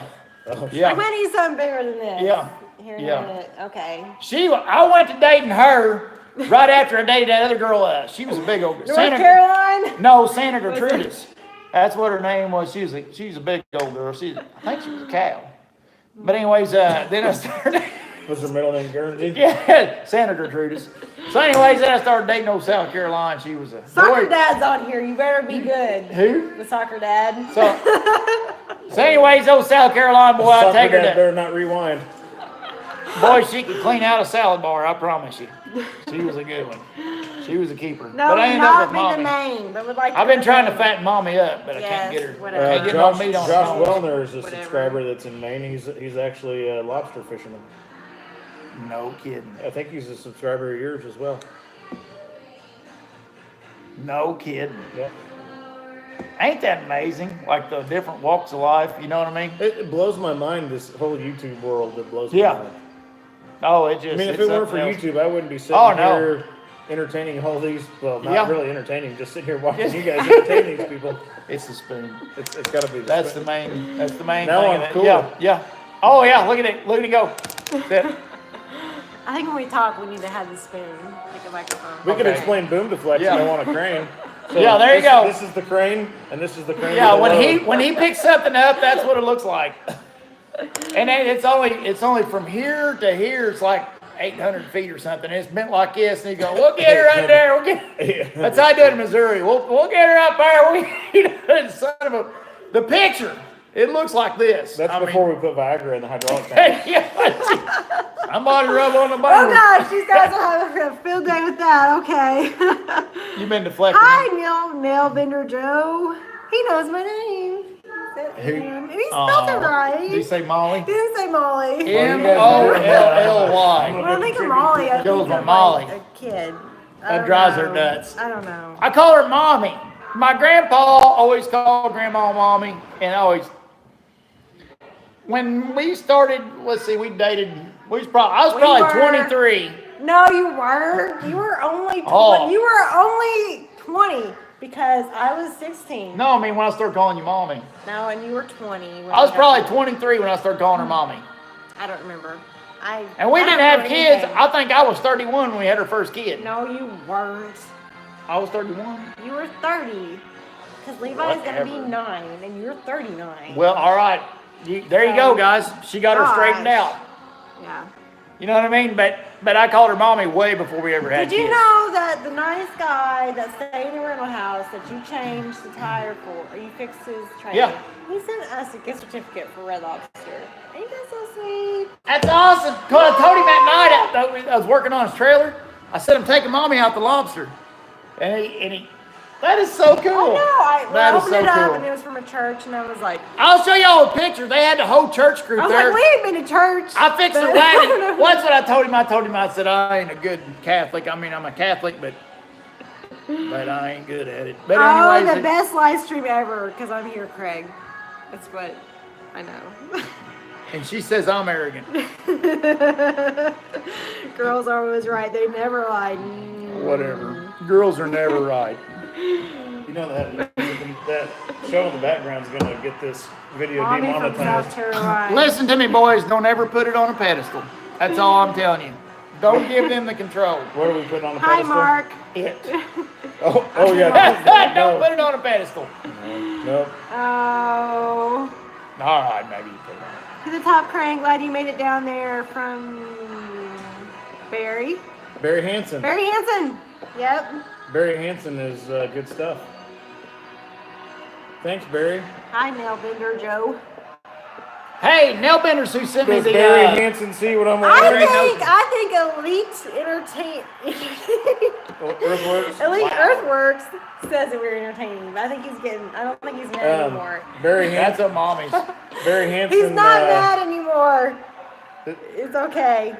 Yeah. I'm gonna need something bigger than this. Yeah. Here in a minute. Okay. I went to dating her right after I dated that other girl. She was a big old. North Carolina? No, Santa Gertrudis. That's what her name was. She's a big old girl. I think she was a cow. But anyways, then I started. Was her middle name Guernsey? Yeah, Santa Gertrudis. So anyways, then I started dating old South Carolina. She was a soccer dad's on here. You better be good. Who? The soccer dad. So anyways, old South Carolina boy, I take her to. Better not rewind. Boy, she could clean out a salad bar. I promise you. She was a good one. She was a keeper. No, but I ended up with not mommy. the main. But would like. I've been trying to fatten mommy up, but I can't get her. Whatever. Can't get no meat on her. Josh Wellner is a subscriber that's in Maine. He's actually a lobster fisherman. No kidding. I think he's a subscriber of yours as well. No kidding. Yeah. Ain't that amazing? Like the different walks of life, you know what I mean? It blows my mind, this whole YouTube world that blows my mind. Oh, it just. I mean, if it weren't for YouTube, I wouldn't be sitting here entertaining all these. Well, not really entertaining, just sitting here watching you guys entertain these people. It's the spoon. It's got to be. That's the main. That's the main. Now thing I'm cool. Yeah. Oh yeah, look at it. Look at it go. That's it. I think when we talk, we need to have the spoon, like a microphone. We can explain boom deflection on a crane. So there you go. This is the crane, and this is the crane. Yeah, when he picks something up, that's what it looks like. And then it's only from here to here. It's like 800 feet or something. It's bent like this, and you go, we'll get her right there. That's how I do it in Missouri. We'll get her up there. Son of a, the picture. It looks like this. That's before we put Viagra in the hydraulic tank. Somebody rub on the bone. Oh gosh, these guys will have a field day with that. Okay. You've been deflecting. Hi, Nail Vendor Joe. He knows my name. He spelled it right. Did he say Molly? He didn't say Molly. M-O-L-L-Y. When I think of Molly, I Goes think with of Molly. like a kid. That drives her nuts. I don't know. I call her Mommy. My grandpa always called Grandma Mommy, and when we started, let's see, we dated. I was probably 23. No, you weren't. You were only 20. You were only 20 because I was 16. No, I mean when I started calling you Mommy. No, and you were 20. I was probably 23 when I started calling her Mommy. I don't remember. And we didn't have kids. I think I was 31 when we had our first kid. No, you weren't. I was 31. You were 30. Because Levi's going to be 9, and you're 39. Well, all right. There you go, guys. She got her straightened out. Yeah. You know what I mean? But I called her Mommy way before we ever had kids. Did you know that the nice guy that stayed in the rental house that you changed the tire for, or you fixed his trailer, Yeah. he sent us a gift certificate for Red Lobster. Ain't that so sweet? That's awesome. Cause I told him that night I was working on his trailer. I said, I'm taking Mommy out the lobster. And he that is so cool. I know. I opened it up cool. and it was from a church, and I was like, I'll show y'all a picture. They had the whole church group there. I was like, we ain't been to church. I fixed the wagon. What's what I told him? I said, I ain't a good Catholic. I mean, I'm a Catholic, but I ain't good at it. But anyways, the best live stream ever, because I'm here, Craig. That's what I know. And she says I'm arrogant. Girls are always right. They never lie. Whatever. Girls are never right. You know that show in the background is going to get this video Mommy from South demonetized. Carolina. Listen to me, boys. Don't ever put it on a pedestal. That's all I'm telling you. Don't give them the control. What are we putting on the Hi, pedestal? Mark. It. Oh yeah. Don't put it on a pedestal. No. Oh. All right, maybe you put it on. To the top crane, glad you made it down there from Barry. Barry Hansen. Barry Hansen. Yep. Barry Hansen is good stuff. Thanks, Barry. Hi, nail bender Joe. Hey, Nailbenders who sent me Does the Barry Hansen see what I'm wearing? I think Elite Earthworks. Elite Earthworks says that we're entertaining, but I think I don't think he's mad anymore. Barry That's Hansen. a mommy's. Barry Hansen. He's not mad anymore. It's okay.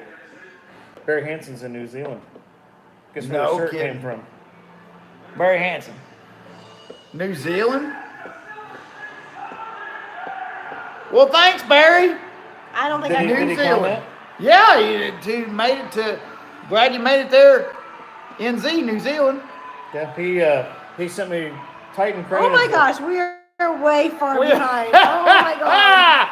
Barry Hansen's in New Zealand. Guess where No the shirt kidding. came from? Barry Hansen. New Zealand? Well, thanks, Barry. I don't think Did I he- can. did New he Zealand. comment? Yeah, you made it to. Glad you made it there. NZ, New Zealand. Yeah, he sent me Titan crane. Oh my gosh, we are way far behind. Oh my god.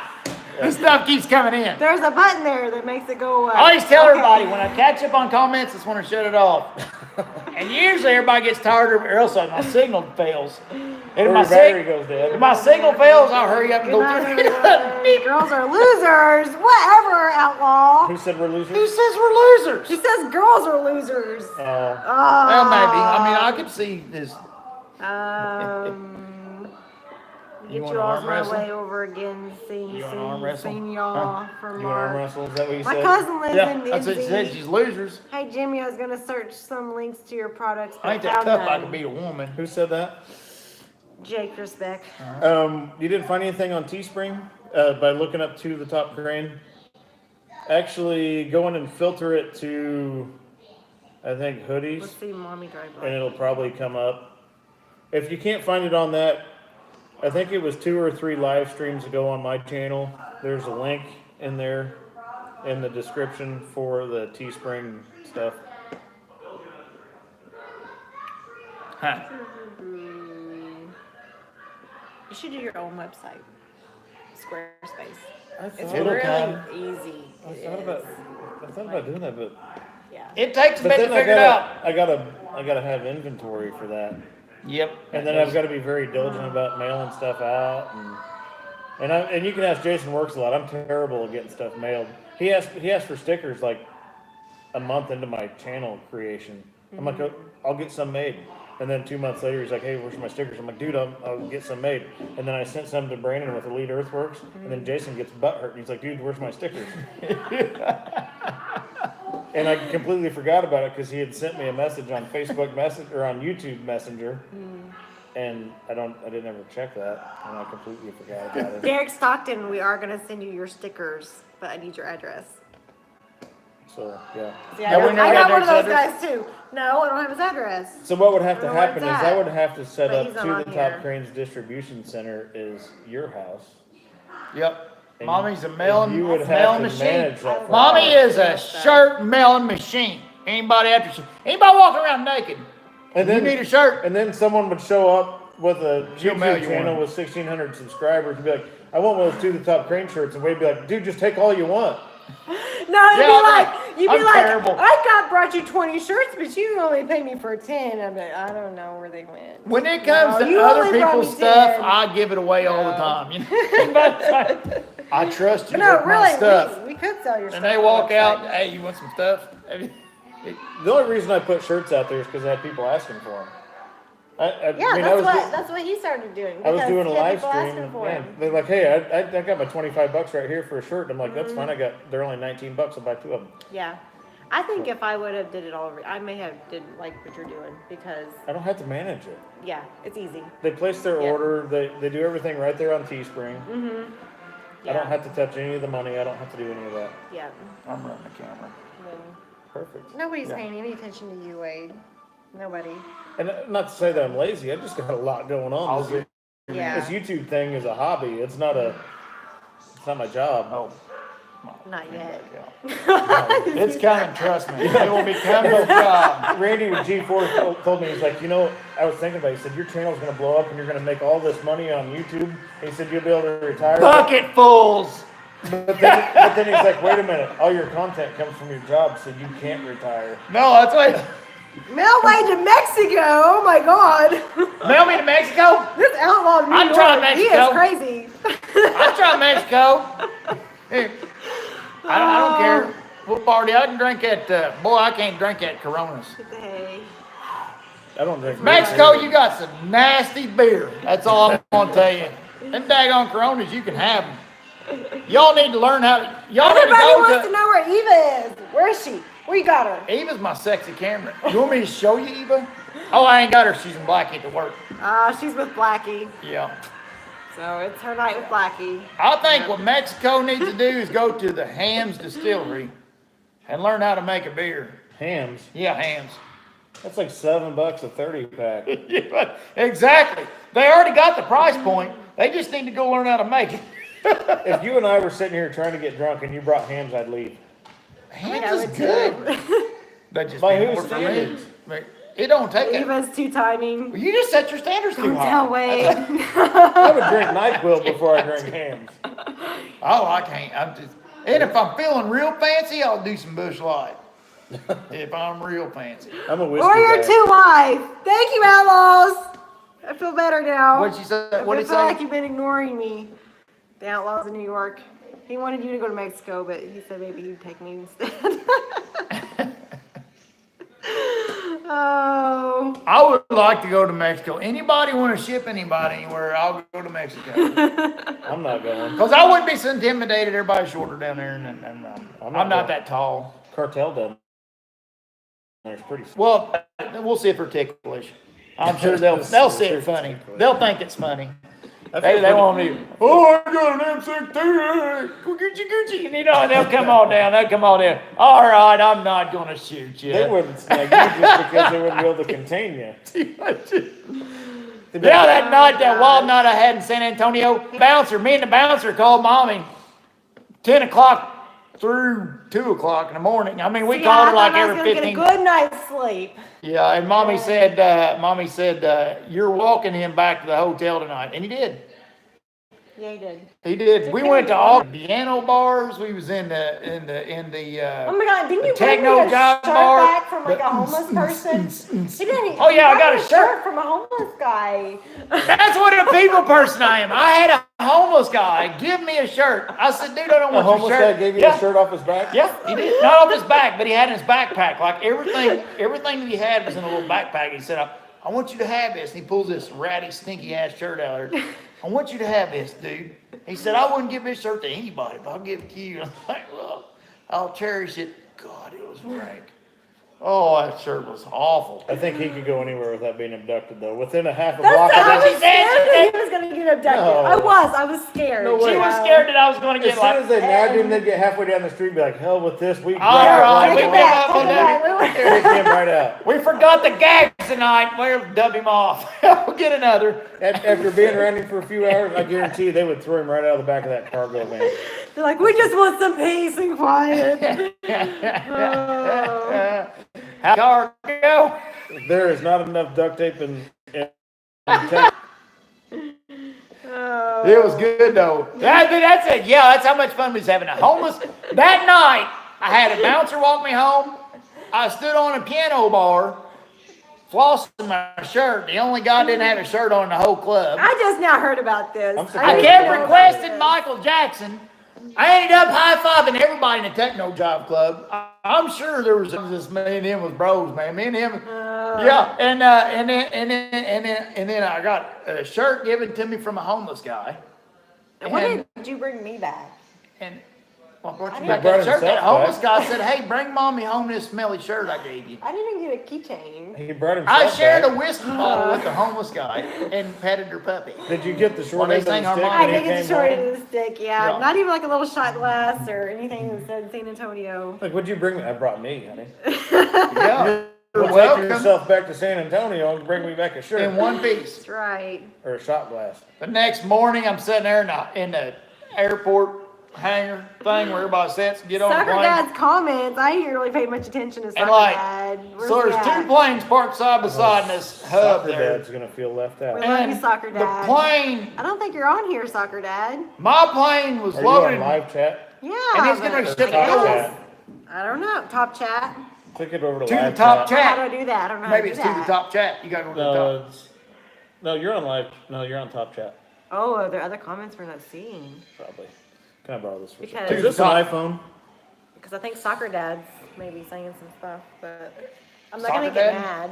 This stuff keeps coming in. There's a button there that makes it go away. I always tell Okay. everybody when I catch up on comments, it's when I shut it off. And usually everybody gets tired or else my signal fails. And Or if my, your battery goes dead. if my signal fails, I'll hurry up and Good go night, through everyone. it. Girls are losers. Whatever, outlaw. Who said we're losers? Who says we're losers? He says girls are losers. Oh. Well, maybe. I mean, I could see this. Get wanna you arm all's my wrestle? way over again. You wanna arm wrestle? Seen y'all from You want to arm March. wrestle? Is that what you My said? cousin lives Yeah, in that's what she said. NZ. She's losers. Hey Jimmy, I was gonna search some links to your products, but I ain't that found tough. I none. can beat a woman. Who said that? Jake Respect. You didn't find anything on Teespring by looking up to the top crane? Actually, go in and filter it to, I think, hoodies, Let's see, mommy drive by. and it'll probably come up. If you can't find it on that, I think it was 2 or 3 live streams ago on my channel. There's a link in there in the description for the Teespring stuff. Huh. You should do your own website. Squarespace. It's thought- It'll really come. easy. I It thought about is. doing that, but Yeah. It takes a but bit to then figure it out. I gotta have inventory for that. Yep. And then I've got to be very diligent about mailing stuff out, and you can ask Jason Works a lot. I'm terrible at getting stuff mailed. He asked for stickers like a month into my channel creation. I'm like, oh, I'll get some made, and then 2 months later he's like, hey, where's my stickers? I'm like, dude, I'll get some made. And then I sent some to Brandon with Elite Earthworks, and then Jason gets butthurt and he's like, dude, where's my stickers? And I completely forgot about it because he had sent me a message on Facebook message or on YouTube Messenger, and I didn't ever check that, and I completely forgot about it. Derek Stockton, we are gonna send you your stickers, but I need your address. So yeah. See, Yeah, we I never got got one of Derek's those guys too. No, I don't have his address. So what would have to I don't know where happen it's is I at, would have to set but up he's to not the on Top here. Cranes distribution center is your house. Yep. And Mommy's a and mailing, you would have mailing to machine. manage that. for Mommy us. is a shirt mailing machine. Anybody walking around naked? And You then need a shirt. And then someone would show up with a She'll mail YouTube you channel one. with 1,600 subscribers and be like, I want one of those To the Top Crane shirts, and we'd be like, dude, just take all you want. No, you'd be I'm like, terrible. I brought you 20 shirts, but you only paid me for 10. I'm like, I don't know where they went. When it comes No, to you other only brought people's me stuff, 10. I give it away all the No. time. You know? But I trust you No, with my really, stuff. we could sell your stuff. And they on walk the out, website. hey, you want some stuff? The only reason I put shirts out there is because I had people asking for them. I Yeah, mean, that's what he started doing. I was because doing a he had live people stream. asking for Yeah, him. they're like, hey, I got my $25 right here for a shirt. I'm like, that's fine. They're only $19. I'll buy 2 of them. Yeah. I think if I would have did it all over, I may have did like what you're doing because, I don't have to manage it. yeah, it's easy. They place their Yeah. order. They do everything right there on Teespring. Yeah. I don't have to touch any of the money. I don't have to do any of that. Yeah. I'm running the camera. Perfect. Nobody's paying any attention to you, Wade. Nobody. And not to say that I'm lazy. I just got a lot going on. This, Yeah. this YouTube thing is a hobby. It's not my job. Oh. Not yet. It's coming, trust me. It will be coming. Job. Randy with G4 told me, he's like, I was thinking about it. He said, your channel's going to blow up and you're going to make all this money on YouTube. And he said, you'll be able to retire. Bucket fools. But then he's like, wait a minute. All your content comes from your job, so you can't retire. No, that's why. Mail way to Mexico. Oh my God. Mail me to Mexico. This outlaw in New I'm York, trying he Mexico. is crazy. I try Mexico. Hey, I don't care. What party? I can drink at, boy, I can't drink at Coronas. Hey. I don't drink Mexico, you got some nasty beer. That's all I'm gonna tell you. Them daggone Coronas, you can have them. Y'all need to learn how to, y'all need to Everybody go wants to know where Eva is. Where is she? Where you got her? Eva's my sexy camera. You want me to show you Eva? Oh, I ain't got her. She's in Blackie at the work. She's with Blackie. Yeah. So it's her night with Blackie. I think what Mexico needs to do is go to the Hams Distillery and learn how to make a beer. Hams. Yeah, Hams. That's like $7 a 30-pack. Yeah, exactly. They already got the price point. They just need to go learn how to make it. If you and I were sitting here trying to get drunk and you brought Hams, I'd leave. Hams is good. That just By be whose more for me. standards? It don't take that. Eva's too timing. You just set your standards too Don't high. tell Wade. I would drink NyQuil before I drink Hams. Oh, I can't. And if I'm feeling real fancy, I'll do some Busch Light. If I'm real fancy. I'm a whiskey Warrior guy. 2 wife. Thank you, Outlaws. I feel better now. What'd she say? I What'd he feel like say? you've been ignoring me. The Outlaws in New York. He wanted you to go to Mexico, but he said maybe you'd take me instead. Oh. I would like to go to Mexico. Anybody want to ship anybody anywhere, I'll go to Mexico. I'm not going. Because I wouldn't be so intimidated. Everybody's shorter down there, and I'm not going. that tall. Cartel down there. It's pretty. Well, we'll see if they're ticklish. I'm sure they'll see it funny. They'll think it's funny. They won't be, oh, I got an M16, Gucci, and they'll come on down, All right, I'm not going to shoot you. They wouldn't snag you just because they wouldn't be able to contain you. Yeah, that night, that wild night I had in San Antonio, me and the bouncer called Mommy 10 o'clock through 2 o'clock in the morning. I mean, we called her like every 15. Get a good night's sleep. Yeah, and Mommy said, you're walking him back to the hotel tonight. And he did. Yeah, he did. He did. We went to all the piano bars. We was in the Oh my God! Didn't you bring me techno a job shirt bar. back from like a homeless person? He didn't. Oh yeah, I He got brought a me shirt. from a homeless guy. That's what a people person I am. I had a homeless guy give me a shirt. I said, dude, I don't A want your homeless shirt. guy gave you Yeah. a shirt off his back? Yeah, he did. Not off his back, but he had in his backpack. Like everything that he had was in a little backpack. He said, I want you to have this. And he pulls this ratty, stinky ass shirt out there. I want you to have this, dude. He said, I wouldn't give this shirt to anybody, but I'll give it to you. I'm like, well, I'll cherish it. God, it was rank. Oh, that shirt was awful. I think he could go anywhere without being abducted, though. Within a half a That's block not of how us. she said. He was gonna get abducted. No. I was scared. No way. She was scared that I was going to As get soon as they nabbed him, they'd get halfway down the street and be like, hell with this. We All right, we Take it give back. up on Take it that. back. Take him right out. We forgot the gags tonight. We'll dub him off. We'll get another. After being around him for a few hours, I guarantee you they would throw him right out of the back of that cargo van. They're like, we just want some peace and quiet. Oh. How car go? There is not enough duct tape and tape. Oh. It was good though. That's it. Yeah, that's how much fun we was having. A homeless. That night, I had a bouncer walk me home. I stood on a piano bar, flossing my shirt. The only guy didn't have a shirt on in the whole club. I just now heard about this. I'm surprised I you kept don't know requesting this. Michael Jackson. I ended up high-fiving everybody in the techno job club. I'm sure there was this me and him was bros, man. Me and him, yeah. And then I got a shirt given to me from a homeless guy. When did you bring me back? And well, brought you I back brought that shirt. That himself homeless back. guy said, "Hey, bring mommy home this smelly shirt I gave you." I didn't get a keychain. He brought himself I shared back. a whiskey bottle with the homeless guy and petted her puppy. Did you get the short Well, they end of the sang our stick mom. I when he did get came the short home? end of the stick, yeah. Yeah. Not even like a little shot glass or anything that said San Antonio. Like, what'd you bring me? I brought me, honey. Yeah, Well, you're take welcome. yourself back to San Antonio and bring me back a shirt In one piece. That's right. or a shot glass. The next morning, I'm sitting there in the airport hangar thing where everybody sits and get on the Sucker plane. Dad's comments, I didn't really pay much attention to Sucker And like, Dad. Where's so there's he two at? planes parked side by side in this hub Soccer there. Dad's gonna feel left out. We love you, And Soccer the Dad. plane, I don't think you're on here, Soccer Dad. my plane was Are you on loaded, live chat? Yeah. and he's gonna but- ship Top it over. chat. I don't know. Top chat. Click it over to To the live top chat. How do chat. I do that? I don't know how to Maybe do it's to the that. top chat. You gotta go to the No, top. no, you're on live. No, you're on top chat. Oh, are there other comments we're not seeing? Probably. Can I borrow this for a second? Because- Is this an iPhone? Because I think soccer dad's maybe saying some stuff, but I'm not Soccer gonna get dad? mad.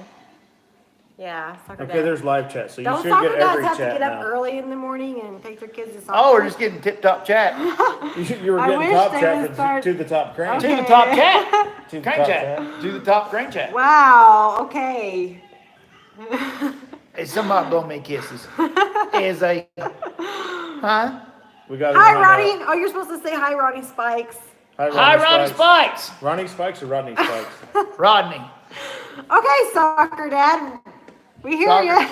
Yeah, soccer Okay, dad. there's live chat, so you Don't should soccer get dads every have to chat get up now. early in the morning and take their kids to soccer? Oh, we're just getting tip top chat. You were I getting wish top they chat would for start- to the top crane. To Okay. the top chat. To the Crane top chat. To the top crane chat. Wow, okay. Hey, somebody blow me kisses. As a, huh? We got Hi, Ronnie. Oh, you're supposed to say hi, Ronnie Spikes. Hi, Ronnie Spikes. Ronnie Spikes or Rodney Spikes? Rodney. Okay, soccer dad. We hear Soccer- you.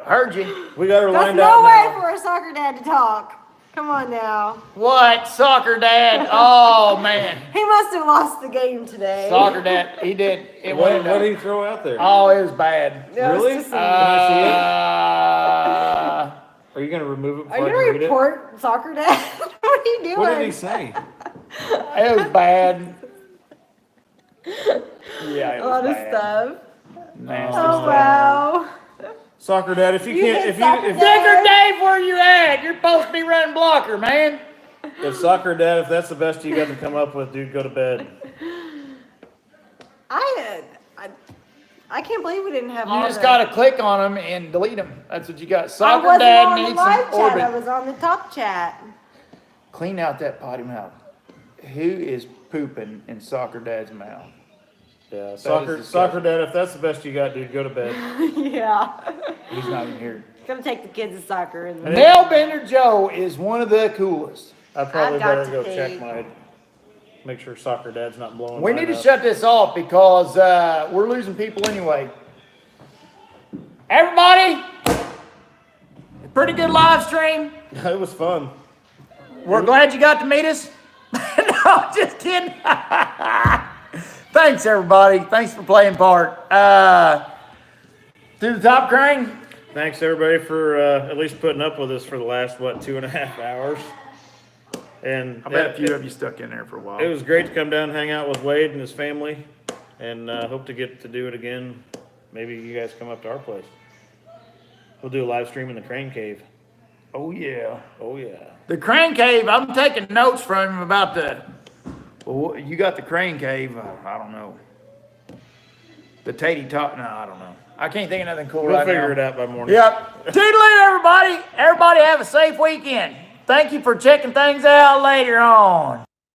Heard you. We got her There's lined no out way now. for a soccer dad to talk. Come on now. What? Soccer dad. Oh, man. He must have lost the game today. Soccer dad. He did. It What, went what did he throw out there? Oh, it was bad. No, it's Really? just- Can I see it? Uh, Are you gonna remove it Are before you I can gonna read it? report soccer dad? What are you doing? What did he say? it was bad. Yeah, it A was lot of bad. stuff. Nasty Oh stuff. wow. Soccer dad, if you You can't, hit if soccer you, if, Dicker Dave, where you at? You're supposed to be running blocker, man. if soccer dad, if that's the best you got to come up with, dude, go to bed. I can't believe we didn't have. You all just that. gotta click on them and delete them. That's what you got. I Soccer wasn't dad on the needs live some chat. I orbit. was on the top chat. Clean out that potty mouth. Who is pooping in soccer dad's mouth? Yeah, is soccer disgusting. dad, if that's the best you got, dude, go to bed. Yeah. He's not even here. Gonna take the kids to soccer and Nailbender Joe is one of the coolest. I probably I've got better to go pee. check make sure soccer dad's not blowing. We mine need to up. shut this off because we're losing people anyway. Everybody, pretty good live stream. It was fun. We're glad you got to meet us. No, just kidding. Thanks, everybody. Thanks for playing part. To the top crane. Thanks everybody for at least putting up with us for the last 2.5 hours. And I bet a few of you stuck in there for a while. it was great to come down and hang out with Wade and his family, and hope to get to do it again. Maybe you guys come up to our place. We'll do a live stream in the Crane Cave. Oh, yeah. Oh yeah. The crane cave, I'm taking notes from him about the, well, you got the crane cave, I don't know. The Tatey Top, no, I don't know. I can't think of nothing cool We'll right now. figure it out by morning. Yep. Toodaloo, everybody. Everybody have a safe weekend. Thank you for checking things out later on.